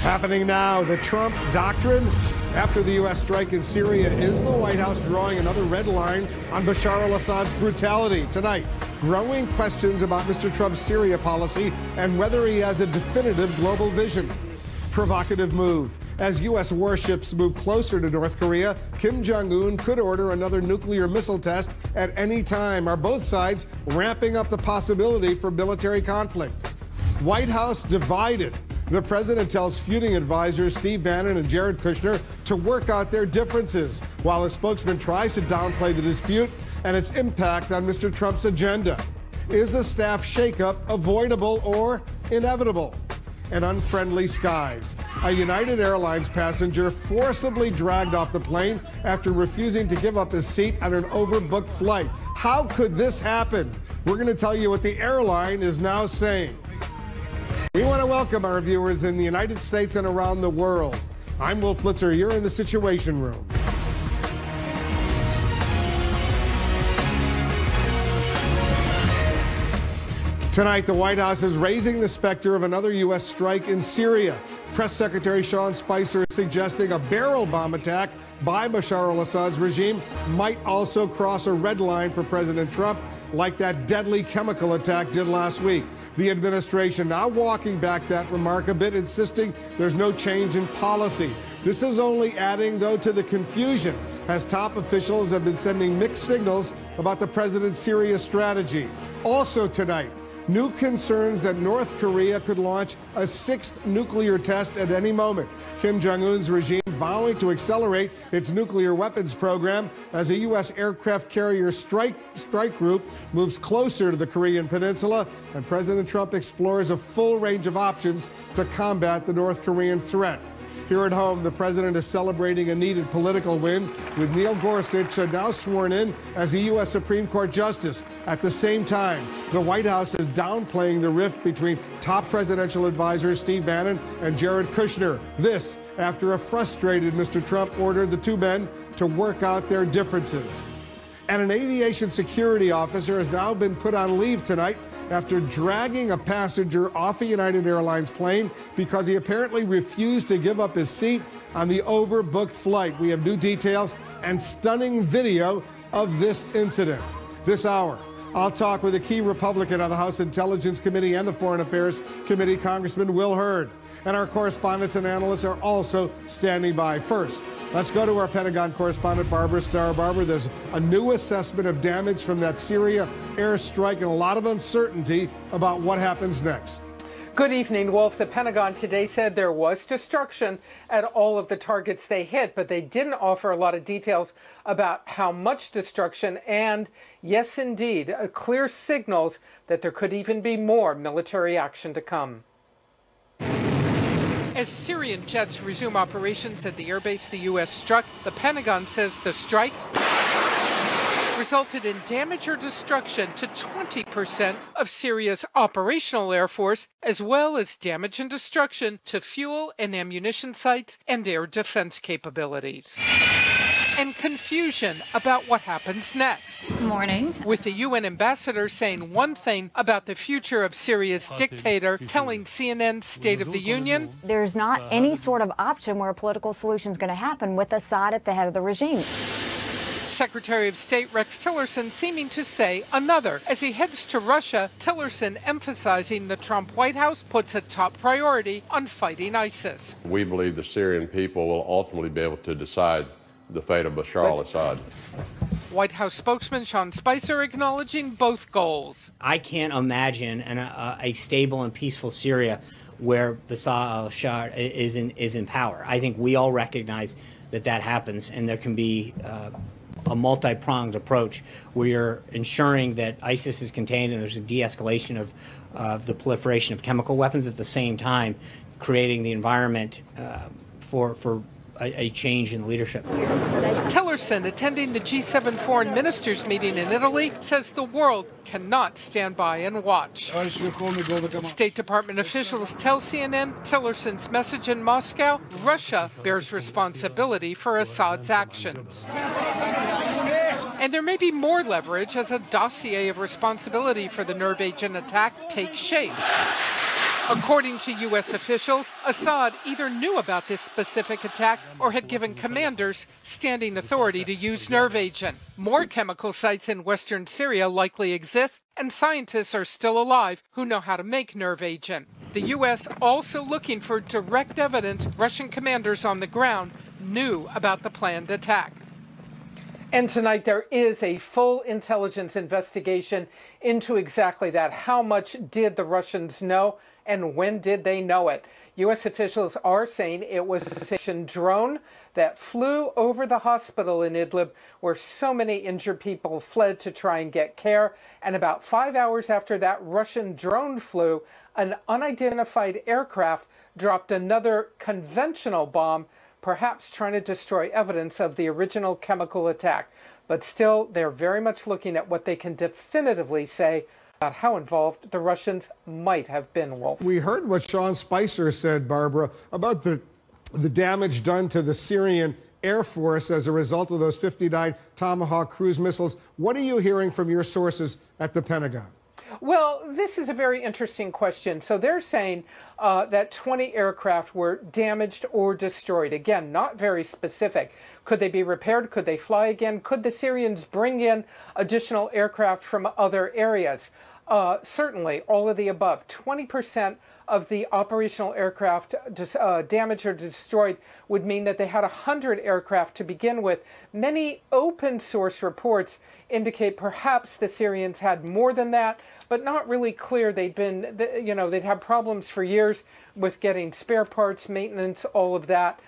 Happening now, the Trump doctrine. After the U.S. strike in Syria, is the White House drawing another red line on Bashar al-Assad's brutality? Tonight, growing questions about Mr. Trump's Syria policy and whether he has a definitive global vision. Provocative move. As U.S. warships move closer to North Korea, Kim Jong-un could order another nuclear missile test at any time. Are both sides ramping up the possibility for military conflict? White House divided The president tells feuding advisors Steve Bannon and Jared Kushner to work out their differences, while his spokesman tries to downplay the dispute and its impact on Mr. Trump's agenda. Is a staff shakeup avoidable or inevitable? And unfriendly skies. A United Airlines passenger forcibly dragged off the plane after refusing to give up his seat on an overbooked flight. How could this happen? We're going to tell you what the airline is now saying. We want to welcome our viewers in the United States and around the world. I'm Wolf Blitzer. You're in the Situation Room. Tonight, the White House is raising the specter of another U.S. strike in Syria. Press Secretary Sean Spicer is suggesting a barrel bomb attack by Bashar al-Assad's regime might also cross a red line for President Trump, like that deadly chemical attack did last week. The administration now walking back that remark a bit, insisting there's no change in policy. This is only adding, though, to the confusion, as top officials have been sending mixed signals about the president's Syria strategy. Also tonight, new concerns that North Korea could launch a sixth nuclear test at any moment. Kim Jong-un's regime vowing to accelerate its nuclear weapons program as a U.S. aircraft carrier strike group moves closer to the Korean peninsula, and President Trump explores a full range of options to combat the North Korean threat. Here at home, the president is celebrating a needed political win, with Neil Gorsuch now sworn in as the U.S. Supreme Court Justice. At the same time, the White House is downplaying the rift between top presidential advisors Steve Bannon and Jared Kushner. This after a frustrated Mr. Trump ordered the two men to work out their differences. And an aviation security officer has now been put on leave tonight after dragging a passenger off a United Airlines plane because he apparently refused to give up his seat on the overbooked flight. We have new details and stunning video of this incident. This hour, I'll talk with a key Republican on the House Intelligence Committee and the Foreign Affairs Committee, Congressman Will Hurd. And our correspondents and analysts are also standing by. First, let's go to our Pentagon correspondent, Barbara Starr. Barbara, there's a new assessment of damage from that Syria airstrike and a lot of uncertainty about what happens next. Good evening, Wolf. The Pentagon today said there was destruction at all of the targets they hit, but they didn't offer a lot of details about how much destruction and, yes, indeed, clear signals that there could even be more military action to come. As Syrian jets resume operations at the airbase the U.S. struck, the Pentagon says the strike resulted in damage or destruction to 20% of Syria's operational air force, as well as damage and destruction to fuel and ammunition sites and air defense capabilities. And confusion about what happens next. Good morning. With the UN ambassador saying one thing about the future of Syria's dictator, telling CNN's State of the Union, there's not any sort of option where a political solution is going to happen with Assad at the head of the regime. Secretary of State Rex Tillerson seeming to say another. As he heads to Russia, Tillerson emphasizing the Trump White House puts a top priority on fighting ISIS. We believe the Syrian people will ultimately be able to decide the fate of Bashar al-Assad. White House spokesman Sean Spicer acknowledging both goals. I can't imagine a stable and peaceful Syria where Bashar al-Assad is in power. I think we all recognize that that happens, and there can be a multi-pronged approach where you're ensuring that ISIS is contained and there's a de-escalation of the proliferation of chemical weapons, at the same time creating the environment for a change in leadership. Tillerson, attending the G7 foreign ministers meeting in Italy, says the world cannot stand by and watch. State Department officials tell CNN Tillerson's message in Moscow, Russia bears responsibility for Assad's actions. And there may be more leverage as a dossier of responsibility for the nerve agent attack takes shape. According to U.S. officials, Assad either knew about this specific attack or had given commanders standing authority to use nerve agent. More chemical sites in western Syria likely exist, and scientists are still alive who know how to make nerve agent. The U.S. also looking for direct evidence Russian commanders on the ground knew about the planned attack. And tonight there is a full intelligence investigation into exactly that. How much did the Russians know and when did they know it? U.S. officials are saying it was a Russian drone that flew over the hospital in Idlib where so many injured people fled to try and get care. And about 5 hours after that Russian drone flew, an unidentified aircraft dropped another conventional bomb, perhaps trying to destroy evidence of the original chemical attack. But still, they're very much looking at what they can definitively say about how involved the Russians might have been, Wolf. We heard what Sean Spicer said, Barbara, about the damage done to the Syrian Air Force as a result of those 59 Tomahawk cruise missiles. What are you hearing from your sources at the Pentagon? Well, this is a very interesting question. So they're saying that 20 aircraft were damaged or destroyed. Again, not very specific. Could they be repaired? Could they fly again? Could the Syrians bring in additional aircraft from other areas? Certainly, all of the above. 20% of the operational aircraft damaged or destroyed would mean that they had 100 aircraft to begin with. Many open source reports indicate perhaps the Syrians had more than that, but not really clear. They'd had problems for years with getting spare parts, maintenance, all of that.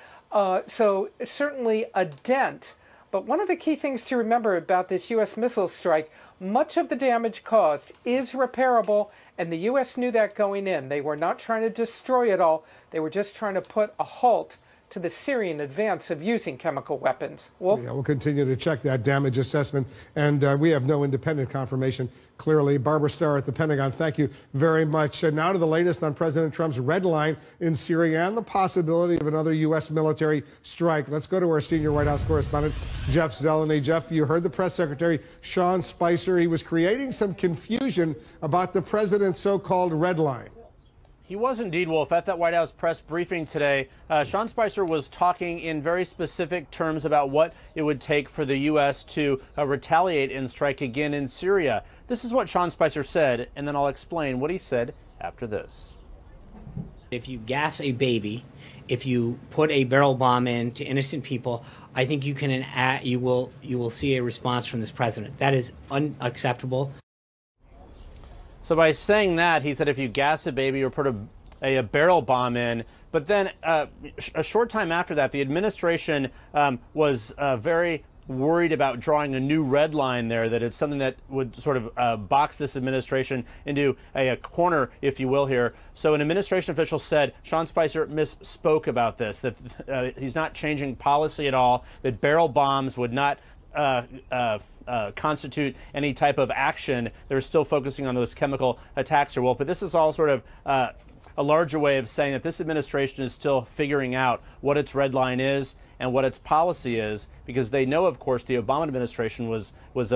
So certainly a dent. But one of the key things to remember about this U.S. missile strike, much of the damage caused is repairable, and the U.S. knew that going in. They were not trying to destroy it all. They were just trying to put a halt to the Syrian advance of using chemical weapons. Wolf? Yeah, we'll continue to check that damage assessment, and we have no independent confirmation, clearly. Barbara Starr at the Pentagon, thank you very much. And now to the latest on President Trump's red line in Syria and the possibility of another U.S. military strike. Let's go to our senior White House correspondent, Jeff Zeleny. Jeff, you heard the press secretary, Sean Spicer. He was creating some confusion about the president's so-called red line. He was indeed, Wolf. At that White House press briefing today, Sean Spicer was talking in very specific terms about what it would take for the U.S. to retaliate and strike again in Syria. This is what Sean Spicer said, and then I'll explain what he said after this. If you gas a baby, if you put a barrel bomb in to innocent people, I think you will see a response from this president. That is unacceptable. So by saying that, he said if you gas a baby or put a barrel bomb in, but then a short time after that, the administration was very worried about drawing a new red line there, that it's something that would sort of box this administration into a corner, if you will, here. So an administration official said Sean Spicer misspoke about this, that he's not changing policy at all, that barrel bombs would not constitute any type of action. They're still focusing on those chemical attacks, or Wolf. But this is all sort of a larger way of saying that this administration is still figuring out what its red line is and what its policy is, because they know, of course, the Obama administration was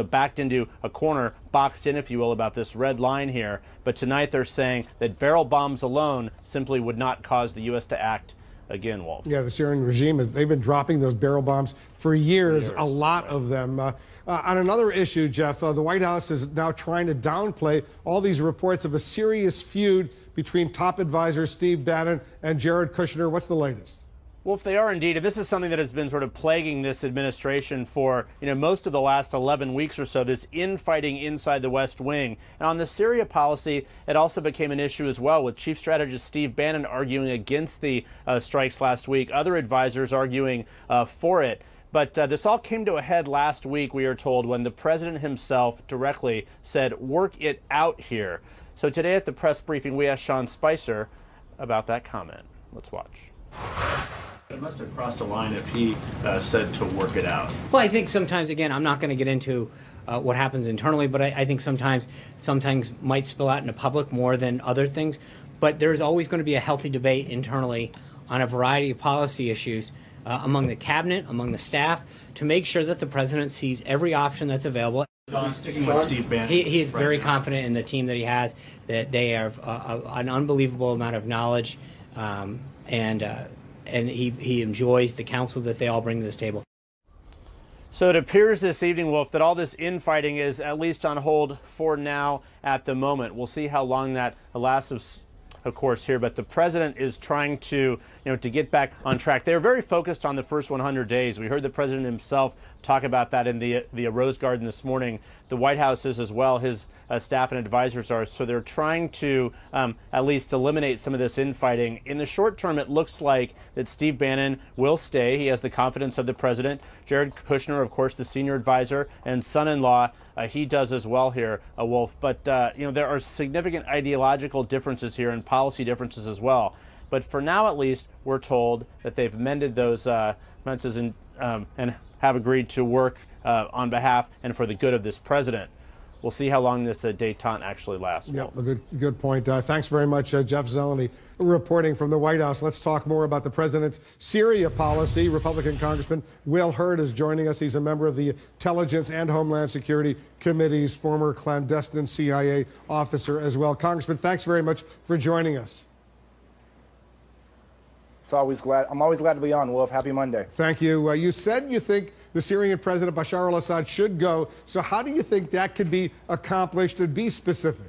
backed into a corner, boxed in, if you will, about this red line here. But tonight they're saying that barrel bombs alone simply would not cause the U.S. to act again, Wolf. Yeah, the Syrian regime, they've been dropping those barrel bombs for years, a lot of them. On another issue, Jeff, the White House is now trying to downplay all these reports of a serious feud between top advisor Steve Bannon and Jared Kushner. What's the latest? Well, if they are indeed, and this is something that has been sort of plaguing this administration for most of the last 11 weeks or so, this infighting inside the West Wing. And on the Syria policy, it also became an issue as well, with Chief Strategist Steve Bannon arguing against the strikes last week, other advisors arguing for it. But this all came to a head last week, we are told, when the president himself directly said, work it out here. So today at the press briefing, we asked Sean Spicer about that comment. Let's watch. It must have crossed a line if he said to work it out. Well, I think sometimes, again, I'm not going to get into what happens internally, but I think sometimes might spill out into public more than other things. But there's always going to be a healthy debate internally on a variety of policy issues among the cabinet, among the staff, to make sure that the president sees every option that's available. Sticking with Steve Bannon. He is very now. confident in the team that he has, that they have an unbelievable amount of knowledge, and he enjoys the counsel that they all bring to this table. So it appears this evening, Wolf, that all this infighting is at least on hold for now at the moment. We'll see how long that lasts. of course, here, but the president is trying to, to get back on track. They're very focused on the first 100 days. We heard the president himself talk about that in the Rose Garden this morning. The White House is as well. His staff and advisors are. So they're trying to at least eliminate some of this infighting. In the short term, it looks like that Steve Bannon will stay. He has the confidence of the president. Jared Kushner, of course, the senior advisor and son-in-law, he does as well here, Wolf. But, there are significant ideological differences here and policy differences as well. But for now, at least, we're told that they've mended those differences and have agreed to work on behalf and for the good of this president. We'll see how long this détente actually lasts. Yeah, a good point. Thanks very much, Jeff Zeleny, reporting from the White House. Let's talk more about the president's Syria policy. Republican Congressman Will Hurd is joining us. He's a member of the Intelligence and Homeland Security Committee's, former clandestine CIA officer as well. Congressman, thanks very much for joining us. I'm always glad to be on, Wolf. Happy Monday. Thank you. You said you think the Syrian President Bashar al-Assad should go. So how do you think that could be accomplished? And be specific.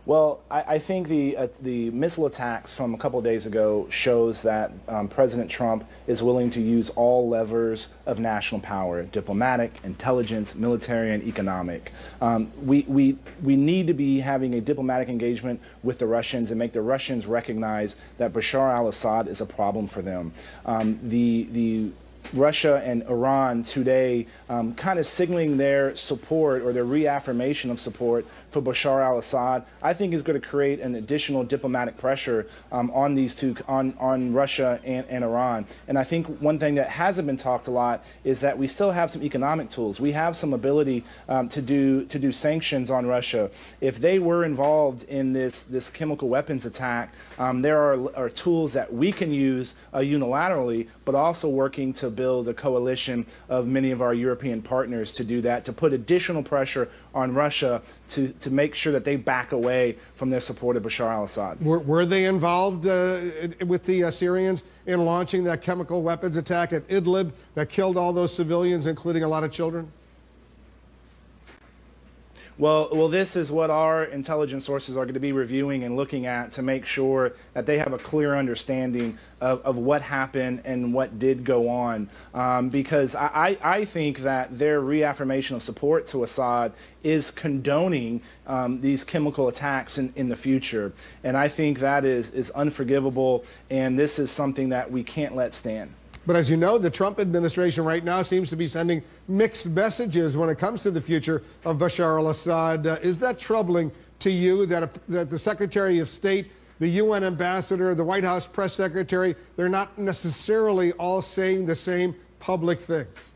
Well, I think the missile attacks from a couple of days ago shows that President Trump is willing to use all levers of national power: diplomatic, intelligence, military, and economic. We need to be having a diplomatic engagement with the Russians and make the Russians recognize that Bashar al-Assad is a problem for them. The Russia and Iran today kind of signaling their support or their reaffirmation of support for Bashar al-Assad, I think is going to create an additional diplomatic pressure on these two, on Russia and Iran. And I think one thing that hasn't been talked a lot is that we still have some economic tools. We have some ability to do sanctions on Russia. If they were involved in this chemical weapons attack, there are tools that we can use unilaterally, but also working to build a coalition of many of our European partners to do that, to put additional pressure on Russia to make sure that they back away from their support of Bashar al-Assad. Were they involved with the Syrians in launching that chemical weapons attack at Idlib that killed all those civilians, including a lot of children? Well, this is what our intelligence sources are going to be reviewing and looking at to make sure that they have a clear understanding of what happened and what did go on. Because I think that their reaffirmation of support to Assad is condoning these chemical attacks in the future. And I think that is unforgivable, and this is something that we can't let stand. But as you know, the Trump administration right now seems to be sending mixed messages when it comes to the future of Bashar al-Assad. Is that troubling to you that the Secretary of State, the UN ambassador, the White House press secretary, they're not necessarily all saying the same public things?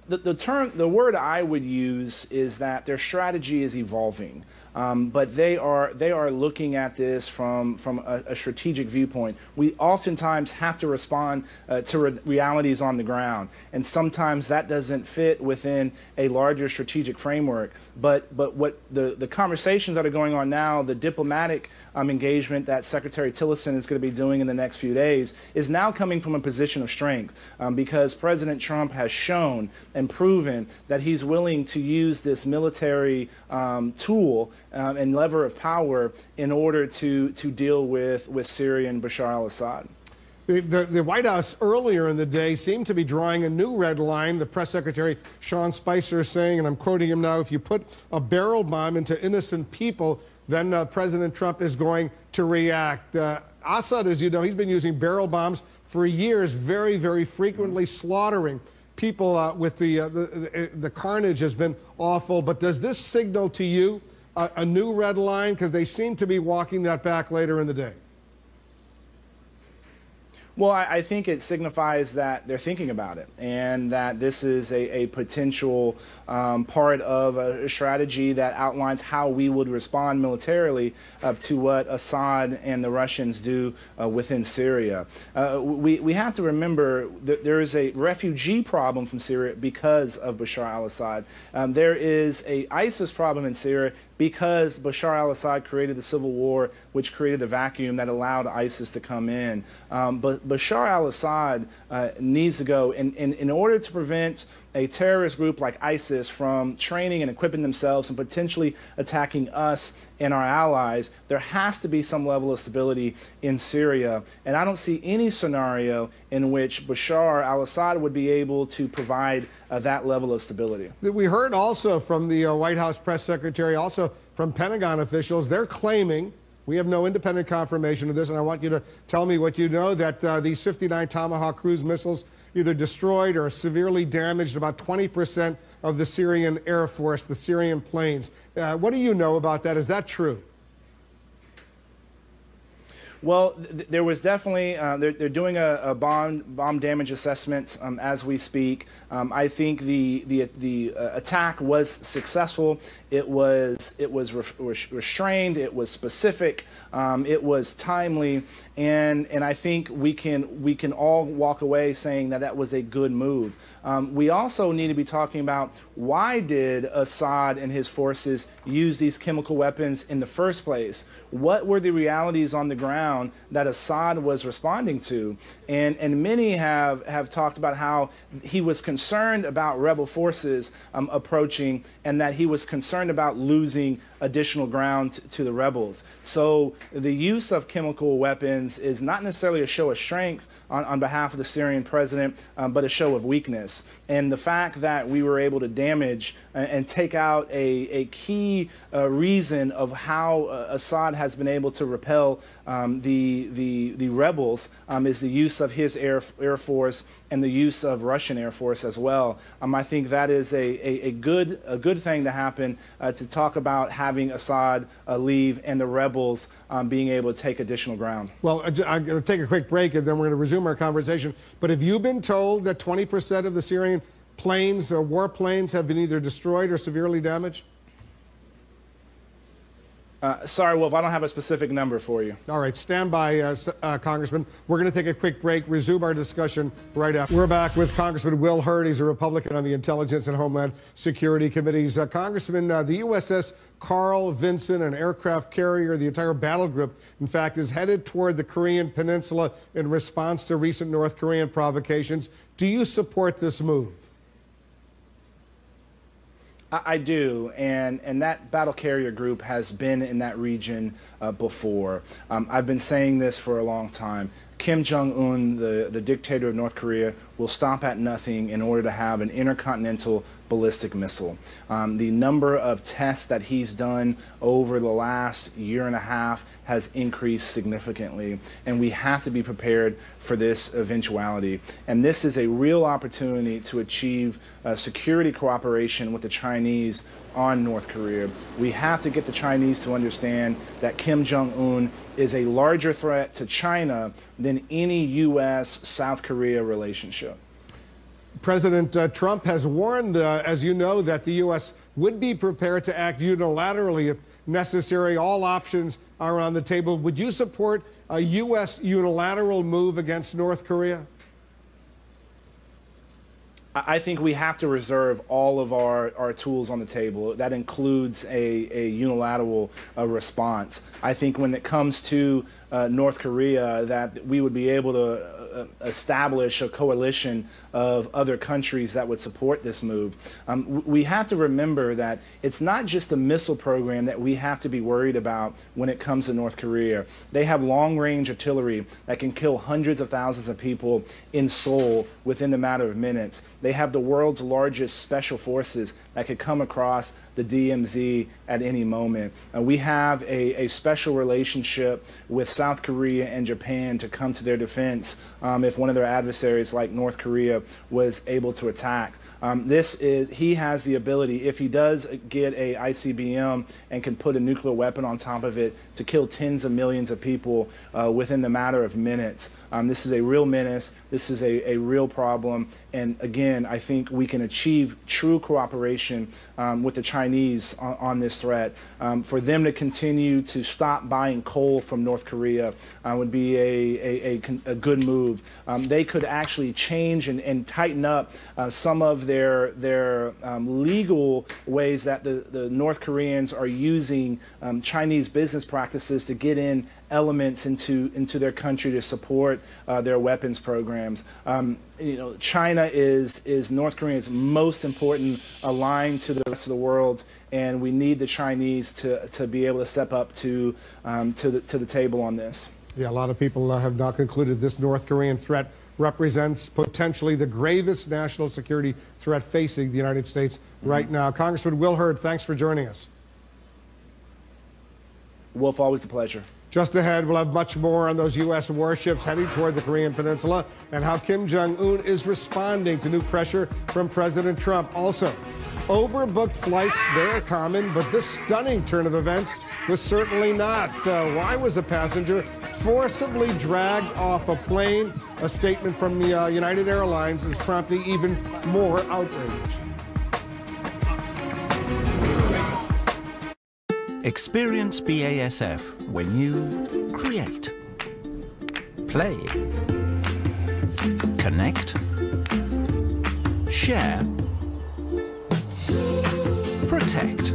The word I would use is that their strategy is evolving. But they are looking at this from a strategic viewpoint. We oftentimes have to respond to realities on the ground, and sometimes that doesn't fit within a larger strategic framework. But what the conversations that are going on now, the diplomatic engagement that Secretary Tillerson is going to be doing in the next few days, is now coming from a position of strength because President Trump has shown and proven that he's willing to use this military tool and lever of power in order to deal with Syria and Bashar al-Assad. The White House earlier in the day seemed to be drawing a new red line. The press secretary, Sean Spicer, is saying, and I'm quoting him now, if you put a barrel bomb into innocent people, then President Trump is going to react. Assad, as you know, he's been using barrel bombs for years, very, very frequently slaughtering people with the carnage has been awful. But does this signal to you a new red line? Because they seem to be walking that back later in the day. Well, I think it signifies that they're thinking about it and that this is a potential part of a strategy that outlines how we would respond militarily to what Assad and the Russians do within Syria. We have to remember that there is a refugee problem from Syria because of Bashar al-Assad. There is an ISIS problem in Syria because Bashar al-Assad created the civil war, which created a vacuum that allowed ISIS to come in. But Bashar al-Assad needs to go. In order to prevent a terrorist group like ISIS from training and equipping themselves and potentially attacking us and our allies, there has to be some level of stability in Syria. And I don't see any scenario in which Bashar al-Assad would be able to provide that level of stability. We heard also from the White House press secretary, also from Pentagon officials, they're claiming, we have no independent confirmation of this, and I want you to tell me what you know, that these 59 Tomahawk cruise missiles either destroyed or severely damaged about 20% of the Syrian Air Force, the Syrian planes. What do you know about that? Is that true? Well, there was definitely, they're doing a bomb damage assessment as we speak. I think the attack was successful. It was restrained. It was specific. It was timely, and I think we can all walk away saying that that was a good move. We also need to be talking about, why did Assad and his forces use these chemical weapons in the first place? What were the realities on the ground that Assad was responding to? And many have talked about how he was concerned about rebel forces approaching, and that he was concerned about losing additional ground to the rebels. So the use of chemical weapons is not necessarily a show of strength on behalf of the Syrian president, but a show of weakness. And the fact that we were able to damage and take out a key reason of how Assad has been able to repel the rebels is the use of his air force and the use of Russian air force as well. I think that is a good thing to happen, to talk about having Assad leave and the rebels being able to take additional ground. Well, I'm going to take a quick break and then we're going to resume our conversation. But have you been told that 20% of the Syrian planes, war planes, have been either destroyed or severely damaged? Sorry, Wolf, I don't have a specific number for you. All right, stand by, Congressman. We're going to take a quick break, resume our discussion right after. We're back with Congressman Will Hurd. He's a Republican on the Intelligence and Homeland Security Committees. Congressman, the USS Carl Vinson, an aircraft carrier, the entire battle group, in fact, is headed toward the Korean Peninsula in response to recent North Korean provocations. Do you support this move? I do, and that battle carrier group has been in that region before. I've been saying this for a long time. Kim Jong-un, the dictator of North Korea, will stop at nothing in order to have an intercontinental ballistic missile. The number of tests that he's done over the last year and a half has increased significantly, and we have to be prepared for this eventuality. And this is a real opportunity to achieve security cooperation with the Chinese on North Korea. We have to get the Chinese to understand that Kim Jong-un is a larger threat to China than any U.S.-South Korea relationship. President Trump has warned, as you know, that the U.S. would be prepared to act unilaterally if necessary. All options are on the table. Would you support a U.S. unilateral move against North Korea? I think we have to reserve all of our tools on the table. That includes a unilateral response. I think when it comes to North Korea, that we would be able to establish a coalition of other countries that would support this move. We have to remember that it's not just the missile program that we have to be worried about when it comes to North Korea. They have long-range artillery that can kill hundreds of thousands of people in Seoul within the matter of minutes. They have the world's largest special forces that could come across the DMZ at any moment. We have a special relationship with South Korea and Japan to come to their defense if one of their adversaries like North Korea was able to attack. He has the ability, if he does get a ICBM and can put a nuclear weapon on top of it, to kill tens of millions of people within the matter of minutes. This is a real menace. This is a real problem. And again, I think we can achieve true cooperation with the Chinese on this threat. For them to continue to stop buying coal from North Korea would be a good move. move, they could actually change and tighten up some of their legal ways that the North Koreans are using Chinese business practices to get in elements into their country to support their weapons programs. You know, China is North Korea's most important ally to the rest of the world, and we need the Chinese to be able to step up to the table on this. Yeah, a lot of people have now concluded this North Korean threat represents potentially the gravest national security threat facing the United States right now. Congressman Will Hurd, thanks for joining us. Wolf, always a pleasure. Just ahead, we'll have much more on those U.S. warships heading toward the Korean Peninsula and how Kim Jong-un is responding to new pressure from President Trump. Also, overbooked flights, they're common, but this stunning turn of events was certainly not. Why was a passenger forcibly dragged off a plane? A statement from the United Airlines is prompting even more outrage. Experience BASF when you create, play, connect, share, protect,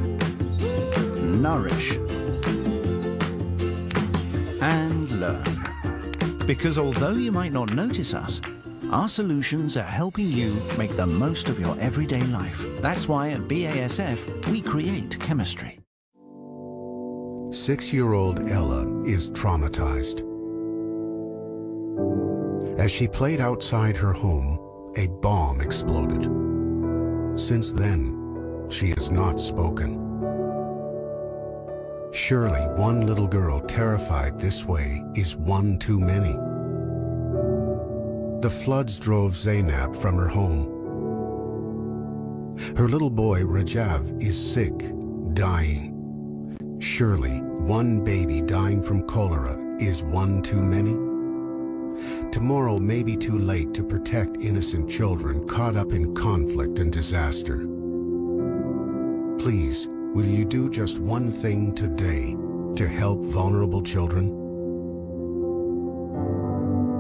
nourish, and learn. Because although you might not notice us, our solutions are helping you make the most of your everyday life. That's why at BASF, we create chemistry. 6-year-old Ella is traumatized. As she played outside her home, a bomb exploded. Since then, she has not spoken. Surely one little girl terrified this way is one too many. The floods drove Zainab from her home. Her little boy Rajav is sick, dying. Surely one baby dying from cholera is one too many. Tomorrow may be too late to protect innocent children caught up in conflict and disaster. Please, will you do just one thing today to help vulnerable children?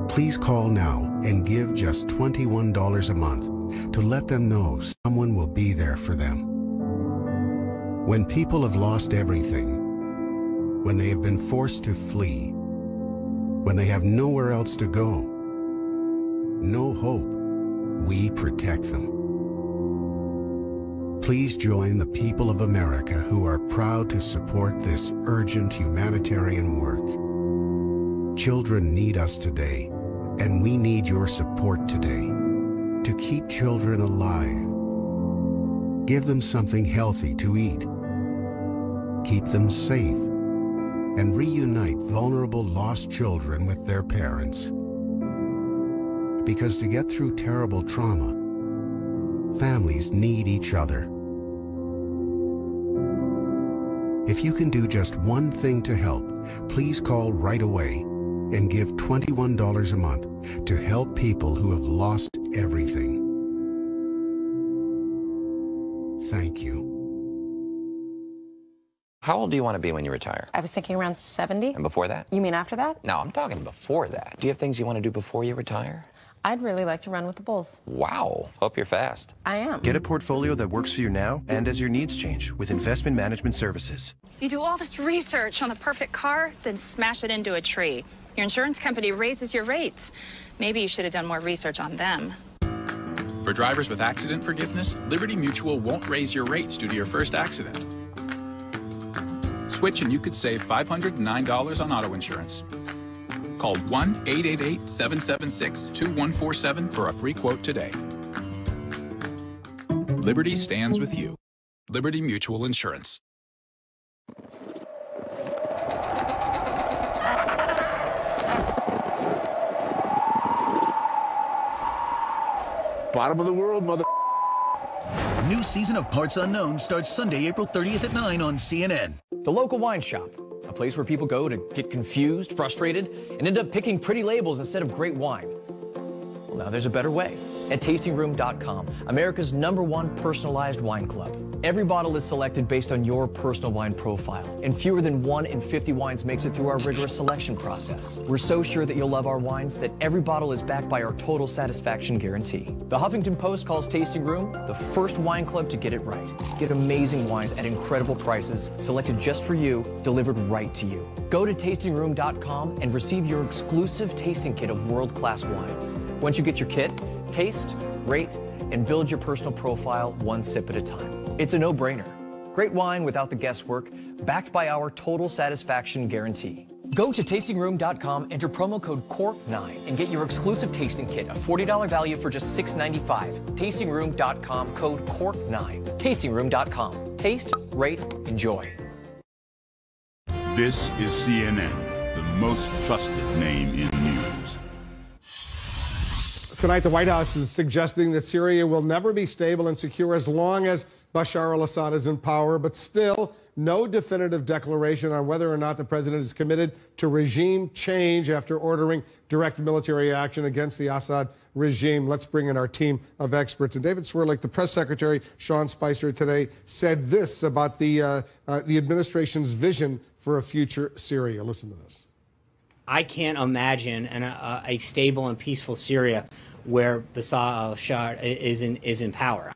Please call now and give just $21 a month to let them know someone will be there for them. When people have lost everything, when they have been forced to flee, when they have nowhere else to go, no hope, we protect them. Please join the people of America who are proud to support this urgent humanitarian work. Children need us today, and we need your support today to keep children alive. Give them something healthy to eat. Keep them safe and reunite vulnerable lost children with their parents. Because to get through terrible trauma, families need each other. If you can do just one thing to help, please call right away and give $21 a month to help people who have lost everything. Thank you. How old do you want to be when you retire? I was thinking around 70. And before that? You mean after that? No, I'm talking before that. Do you have things you want to do before you retire? I'd really like to run with the Bulls. Wow. Hope you're fast. I am. Get a portfolio that works for you now and as your needs change with investment management services. You do all this research on the perfect car, then smash it into a tree. Your insurance company raises your rates. Maybe you should have done more research on them. For drivers with accident forgiveness, Liberty Mutual won't raise your rates due to your first accident. Switch and you could save $509 on auto insurance. Call 1-888-776-2147 for a free quote today. Liberty stands with you. Liberty Mutual Insurance. Bottom of the world, mother. New season of Parts Unknown starts Sunday, April 30th at 9 on CNN. The local wine shop, a place where people go to get confused, frustrated, and end up picking pretty labels instead of great wine. Well, now there's a better way. At tastingroom.com, America's #1 personalized wine club. Every bottle is selected based on your personal wine profile, and fewer than 1 in 50 wines makes it through our rigorous selection process. We're so sure that you'll love our wines that every bottle is backed by our total satisfaction guarantee. The Huffington Post calls Tasting Room the first wine club to get it right. Get amazing wines at incredible prices, selected just for you, delivered right to you. Go to tastingroom.com and receive your exclusive tasting kit of world-class wines. Once you get your kit, taste, rate, and build your personal profile one sip at a time. It's a no-brainer. Great wine without the guesswork, backed by our total satisfaction guarantee. Go to tastingroom.com, enter promo code CORK9, and get your exclusive tasting kit, a $40 value for just $6.95. Tastingroom.com, code CORK9. Tastingroom.com. Taste, rate, enjoy. This is CNN, the most trusted name in news. Tonight, the White House is suggesting that Syria will never be stable and secure as long as Bashar al-Assad is in power, but still no definitive declaration on whether or not the president is committed to regime change after ordering direct military action against the Assad regime. Let's bring in our team of experts. And David Swerlik, the press secretary, Sean Spicer, today said this about the administration's vision for a future Syria. Listen to this. I can't imagine a stable and peaceful Syria where Bashar al-Assad is in power.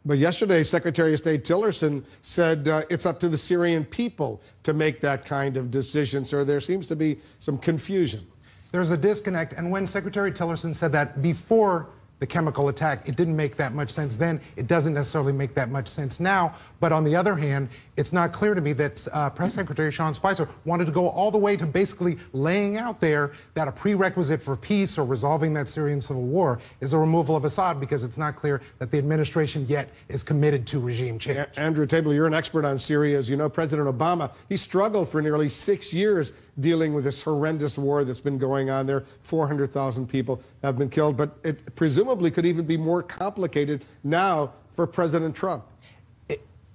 But yesterday, Secretary of State Tillerson said it's up to the Syrian people to make that kind of decision. So there seems to be some confusion. There's a disconnect. And when Secretary Tillerson said that before the chemical attack, it didn't make that much sense then. It doesn't necessarily make that much sense now. But on the other hand, it's not clear to me that Press Secretary Sean Spicer wanted to go all the way to basically laying out there that a prerequisite for peace or resolving that Syrian civil war is the removal of Assad, because it's not clear that the administration yet is committed to regime change. Andrew Tabler, you're an expert on Syria. As you know, President Obama, he struggled for nearly 6 years dealing with this horrendous war that's been going on there. 400,000 people have been killed, but it presumably could even be more complicated now for President Trump.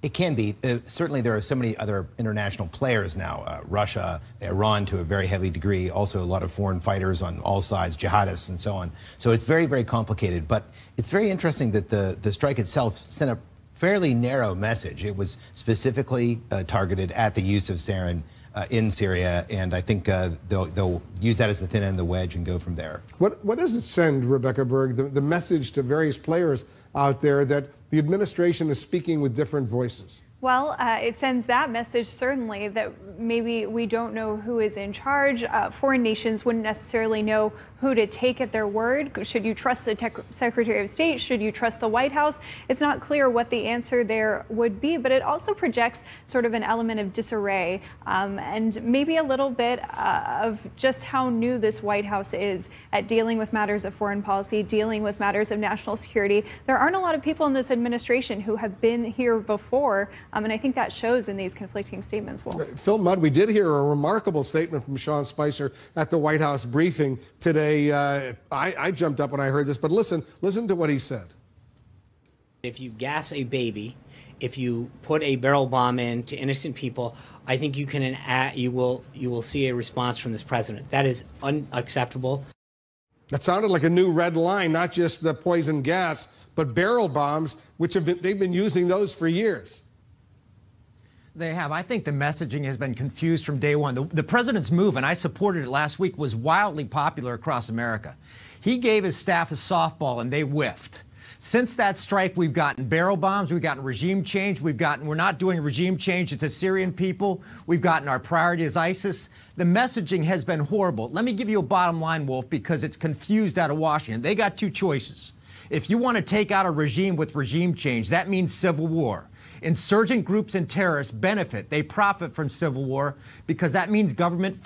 It can be. Certainly there are so many other international players now, Russia, Iran to a very heavy degree, also a lot of foreign fighters on all sides, jihadists and so on. So it's very, very complicated. But it's very interesting that the strike itself sent a fairly narrow message. It was specifically targeted at the use of sarin in Syria, and I think they'll use that as the thin end of the wedge and go from there. What does it send, Rebecca Berg, the message to various players out there that the administration is speaking with different voices? Well, it sends that message, certainly, that maybe we don't know who is in charge. Foreign nations wouldn't necessarily know who to take at their word. Should you trust the Secretary of State? Should you trust the White House? It's not clear what the answer there would be, but it also projects sort of an element of disarray and maybe a little bit of just how new this White House is at dealing with matters of foreign policy, dealing with matters of national security. There aren't a lot of people in this administration who have been here before, and I think that shows in these conflicting statements. Phil Mudd, we did hear a remarkable statement from Sean Spicer at the White House briefing today. I jumped up when I heard this, but listen to what he said. If you gas a baby, if you put a barrel bomb in to innocent people, I think you will see a response from this president. That is unacceptable. That sounded like a new red line, not just the poison gas, but barrel bombs, which they've been using those for years. They have. I think the messaging has been confused from day one. The president's move, and I supported it last week, was wildly popular across America. He gave his staff a softball, and they whiffed. Since that strike, we've gotten barrel bombs, we've gotten regime change, we're not doing regime change to the Syrian people, we've gotten our priority as ISIS. The messaging has been horrible. Let me give you a bottom line, Wolf, because it's confused out of Washington. They got two choices. If you want to take out a regime with regime change, that means civil war. Insurgent groups and terrorists benefit. They profit from civil war because that means governments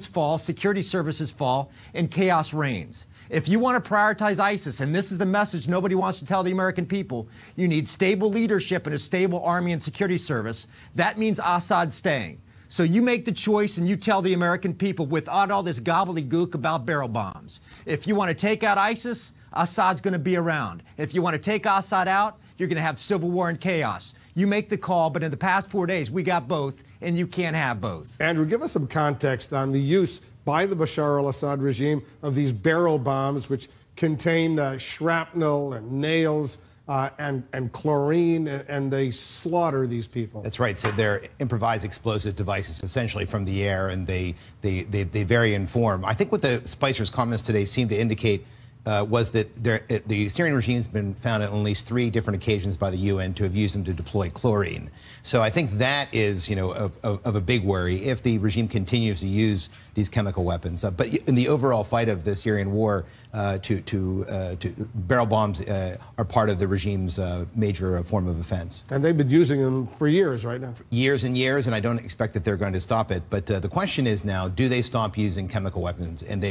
fall, security services fall, and chaos reigns. If you want to prioritize ISIS, and this is the message nobody wants to tell the American people, you need stable leadership and a stable army and security service. That means Assad staying. So you make the choice and you tell the American people without all this gobbledygook about barrel bombs. If you want to take out ISIS, Assad's going to be around. If you want to take Assad out, you're going to have civil war and chaos. You make the call, but in the past 4 days, we got both, and you can't have both. Andrew, give us some context on the use by the Bashar al-Assad regime of these barrel bombs, which contain shrapnel and nails and chlorine, and they slaughter these people. That's right. So they're improvised explosive devices, essentially from the air, and they vary in form. I think what the Spicer's comments today seem to indicate was that the Syrian regime has been found on at least 3 different occasions by the UN to have used them to deploy chlorine. So I think that is, of a big worry if the regime continues to use these chemical weapons. But in the overall fight of the Syrian war, barrel bombs are part of the regime's major form of offense. And they've been using them for years right now. Years and years, and I don't expect that they're going to stop it. But the question is now, do they stop using chemical weapons? And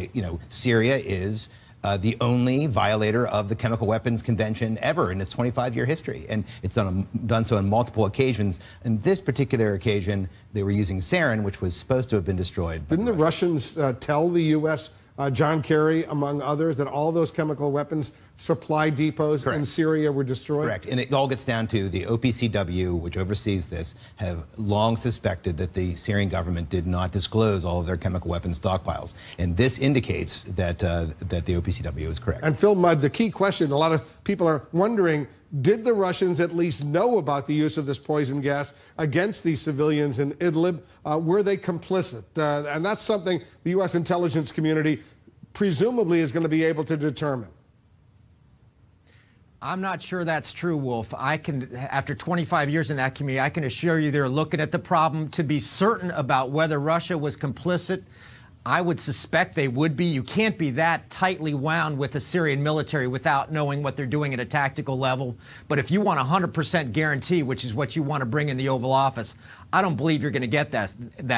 Syria is the only violator of the Chemical Weapons Convention ever in its 25-year history. And it's done so on multiple occasions. In this particular occasion, they were using sarin, which was supposed to have been destroyed. Didn't the Russians tell the U.S., John Kerry, among others, that all those chemical weapons supply depots in Syria were destroyed? Correct. And it all gets down to the OPCW, which oversees this, have long suspected that the Syrian government did not disclose all of their chemical weapons stockpiles. And this indicates that, that the OPCW is correct. And Phil Mudd, the key question, a lot of people are wondering, did the Russians at least know about the use of this poison gas against these civilians in Idlib? Were they complicit? And that's something the U.S. intelligence community presumably is going to be able to determine. I'm not sure that's true, Wolf. After 25 years in that community, I can assure you they're looking at the problem to be certain about whether Russia was complicit. I would suspect they would be. You can't be that tightly wound with the Syrian military without knowing what they're doing at a tactical level. But if you want a 100% guarantee, which is what you want to bring in the Oval Office, I don't believe you're going to get that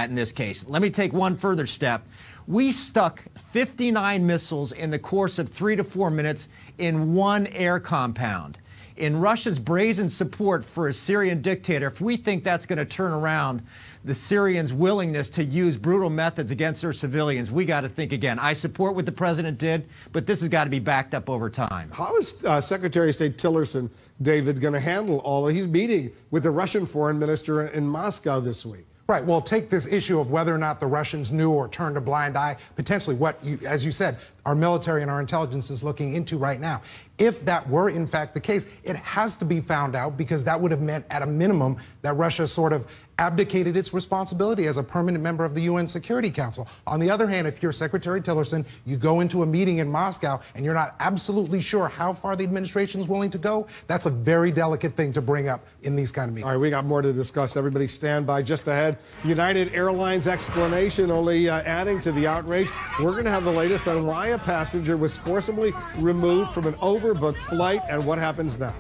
in this case. Let me take one further step. We stuck 59 missiles in the course of 3 to 4 minutes in one air compound. In Russia's brazen support for a Syrian dictator, if we think that's going to turn around the Syrians' willingness to use brutal methods against their civilians, we got to think again. I support what the president did, but this has got to be backed up over time. How is Secretary of State Tillerson, David, going to handle all of? He's meeting with the Russian foreign minister in Moscow this week. Right. Well, take this issue of whether or not the Russians knew or turned a blind eye, potentially what, as you said, our military and our intelligence is looking into right now. If that were, in fact, the case, it has to be found out, because that would have meant, at a minimum, that Russia sort of abdicated its responsibility as a permanent member of the UN Security Council. On the other hand, if you're Secretary Tillerson, you go into a meeting in Moscow and you're not absolutely sure how far the administration is willing to go, that's a very delicate thing to bring up in these kind of meetings. All right, we got more to discuss. Everybody stand by. Just ahead, United Airlines explanation only adding to the outrage. We're going to have the latest on why a passenger was forcibly removed from an overbooked flight and what happens now.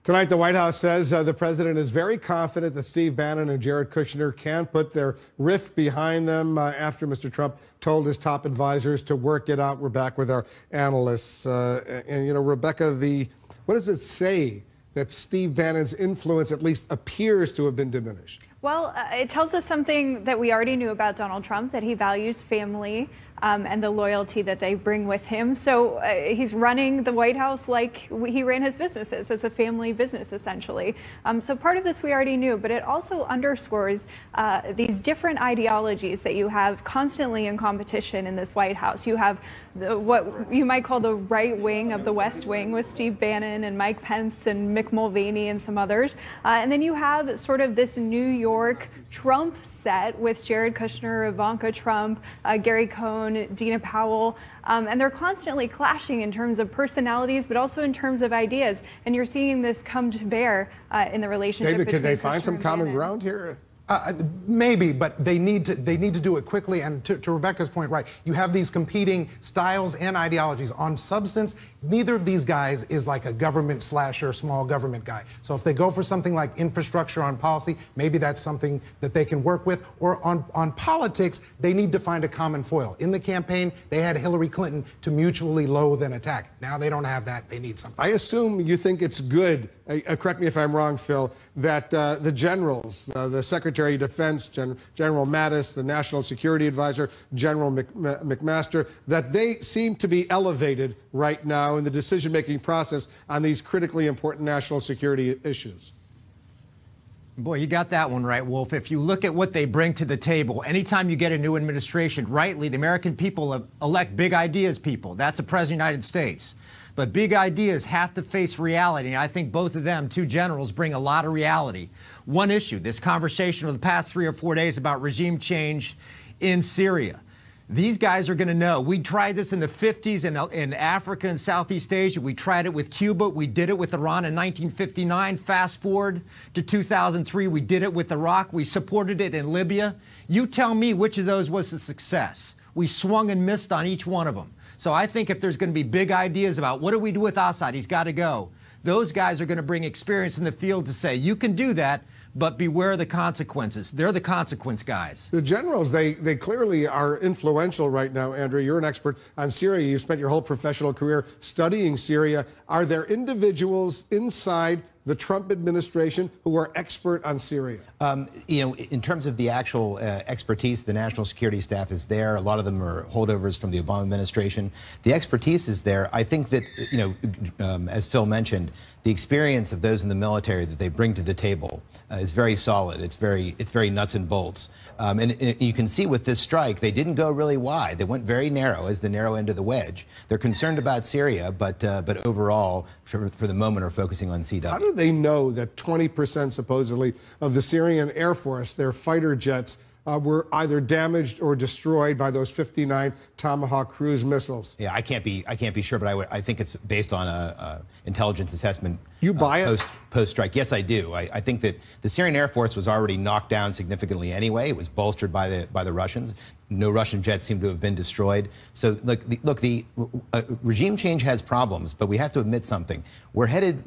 Tonight, the White House says the president is very confident that Steve Bannon and Jared Kushner can put their rift behind them after Mr. Trump told his top advisors to work it out. We're back with our analysts. Rebecca, what does it say that Steve Bannon's influence at least appears to have been diminished? Well, it tells us something that we already knew about Donald Trump, that he values family and the loyalty that they bring with him. So he's running the White House like he ran his businesses, as a family business, essentially. So part of this we already knew, but it also underscores these different ideologies that you have constantly in competition in this White House. You have what you might call the right wing of the West Wing with Steve Bannon and Mike Pence and Mick Mulvaney and some others. And then you have sort of this New York Trump set with Jared Kushner, Ivanka Trump, Gary Cohn, Dina Powell, and they're constantly clashing in terms of personalities, but also in terms of ideas. And you're seeing this come to bear in the relationship. David, between could they find Kushner some and common Bannon. ground here? Maybe, but they need to do it quickly. And to Rebecca's point, right, you have these competing styles and ideologies. On substance, neither of these guys is like a government slasher, small government guy. So if they go for something like infrastructure on policy, maybe that's something that they can work with. Or on politics, they need to find a common foil. In the campaign, they had Hillary Clinton to mutually loathe and attack. Now they don't have that. They need something. I assume you think it's good, correct me if I'm wrong, Phil, that the generals, the Secretary of Defense, General Mattis, the National Security Advisor, General McMaster, that they seem to be elevated right now in the decision-making process on these critically important national security issues. Boy, you got that one right, Wolf. If you look at what they bring to the table, anytime you get a new administration, rightly, the American people elect big ideas people. That's the President of the United States. But big ideas have to face reality, and I think both of them, two generals, bring a lot of reality. One issue, this conversation over the past 3 or 4 days about regime change in Syria. These guys are going to know. We tried this in the 50s in Africa and Southeast Asia. We tried it with Cuba. We did it with Iran in 1959. Fast forward to 2003. We did it with Iraq. We supported it in Libya. You tell me which of those was a success. We swung and missed on each one of them. So I think if there's going to be big ideas about what do we do with Assad, he's got to go. Those guys are going to bring experience in the field to say, you can do that, but beware the consequences. They're the consequence guys. The generals, they clearly are influential right now. Andrew, you're an expert on Syria. You've spent your whole professional career studying Syria. Are there individuals inside the Trump administration who are expert on Syria? You know, in terms of the actual expertise, the national security staff is there. A lot of them are holdovers from the Obama administration. The expertise is there. I think that, you know, as Phil mentioned, the experience of those in the military that they bring to the table is very solid. It's very nuts and bolts. And you can see with this strike, they didn't go really wide. They went very narrow as the narrow end of the wedge. They're concerned about Syria, but overall, for the moment, are focusing on CW. How do they know that 20% supposedly of the Syrian Air Force, their fighter jets, were either damaged or destroyed by those 59 Tomahawk cruise missiles? Yeah, I can't be sure, but I think it's based on a intelligence assessment. You buy it? Post strike? Yes, I do. I think that the Syrian Air Force was already knocked down significantly anyway. It was bolstered by the Russians. No Russian jets seem to have been destroyed. So look, the regime change has problems, but we have to admit something. We're headed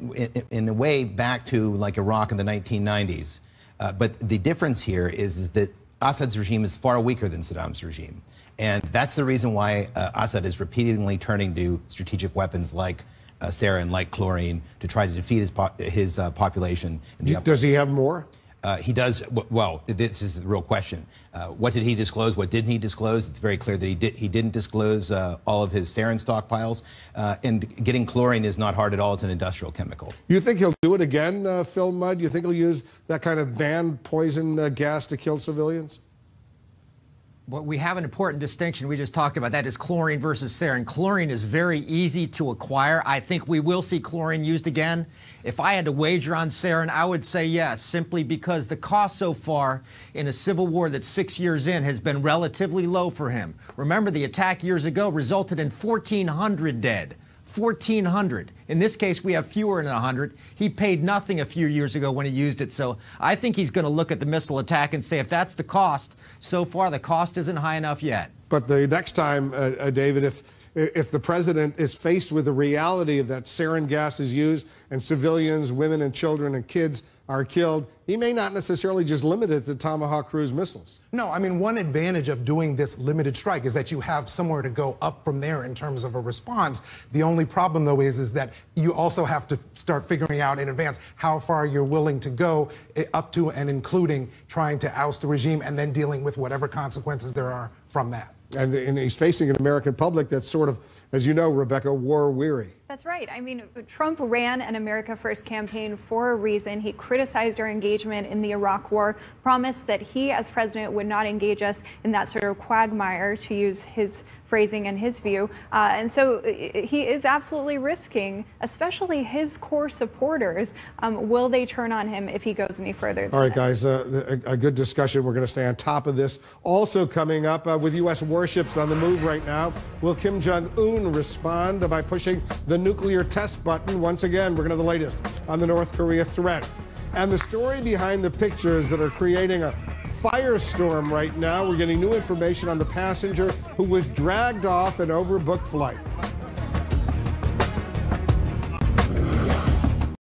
in a way back to like Iraq in the 1990s. But the difference here is that Assad's regime is far weaker than Saddam's regime. And that's the reason why Assad is repeatedly turning to strategic weapons like sarin, like chlorine, to try to defeat his population. Does he have more? He does. Well, this is the real question. What did he disclose? What didn't he disclose? It's very clear that he didn't disclose all of his sarin stockpiles. And getting chlorine is not hard at all. It's an industrial chemical. You think he'll do it again, Phil Mudd? You think he'll use that kind of banned poison gas to kill civilians? Well, we have an important distinction we just talked about. That is chlorine versus sarin. Chlorine is very easy to acquire. I think we will see chlorine used again. If I had to wager on sarin, I would say yes, simply because the cost so far in a civil war that's 6 years in has been relatively low for him. Remember, the attack years ago resulted in 1,400 dead. 1,400. In this case, we have fewer than 100. He paid nothing a few years ago when he used it. So I think he's going to look at the missile attack and say, if that's the cost, so far the cost isn't high enough yet. But the next time, David, if the president is faced with the reality of that sarin gas is used and civilians, women and children and kids are killed, he may not necessarily just limit it to Tomahawk cruise missiles. No, I mean, one advantage of doing this limited strike is that you have somewhere to go up from there in terms of a response. The only problem, though, is that you also have to start figuring out in advance how far you're willing to go up to and including trying to oust the regime and then dealing with whatever consequences there are from that. And he's facing an American public that's sort of, as you know, Rebecca, war-weary. That's right. I mean, Trump ran an America First campaign for a reason. He criticized our engagement in the Iraq War, promised that he, as president, would not engage us in that sort of quagmire, to use his phrasing and his view. And so he is absolutely risking, especially his core supporters, will they turn on him if he goes any further than All right, guys, a good discussion. We're going to stay on top of this. Also coming up, with U.S. warships on the move right now, will Kim Jong-un respond by pushing the nuclear test button? Once again, we're going to have the latest on the North Korea threat. And the story behind the pictures that are creating a firestorm right now. We're getting new information on the passenger who was dragged off an overbooked flight.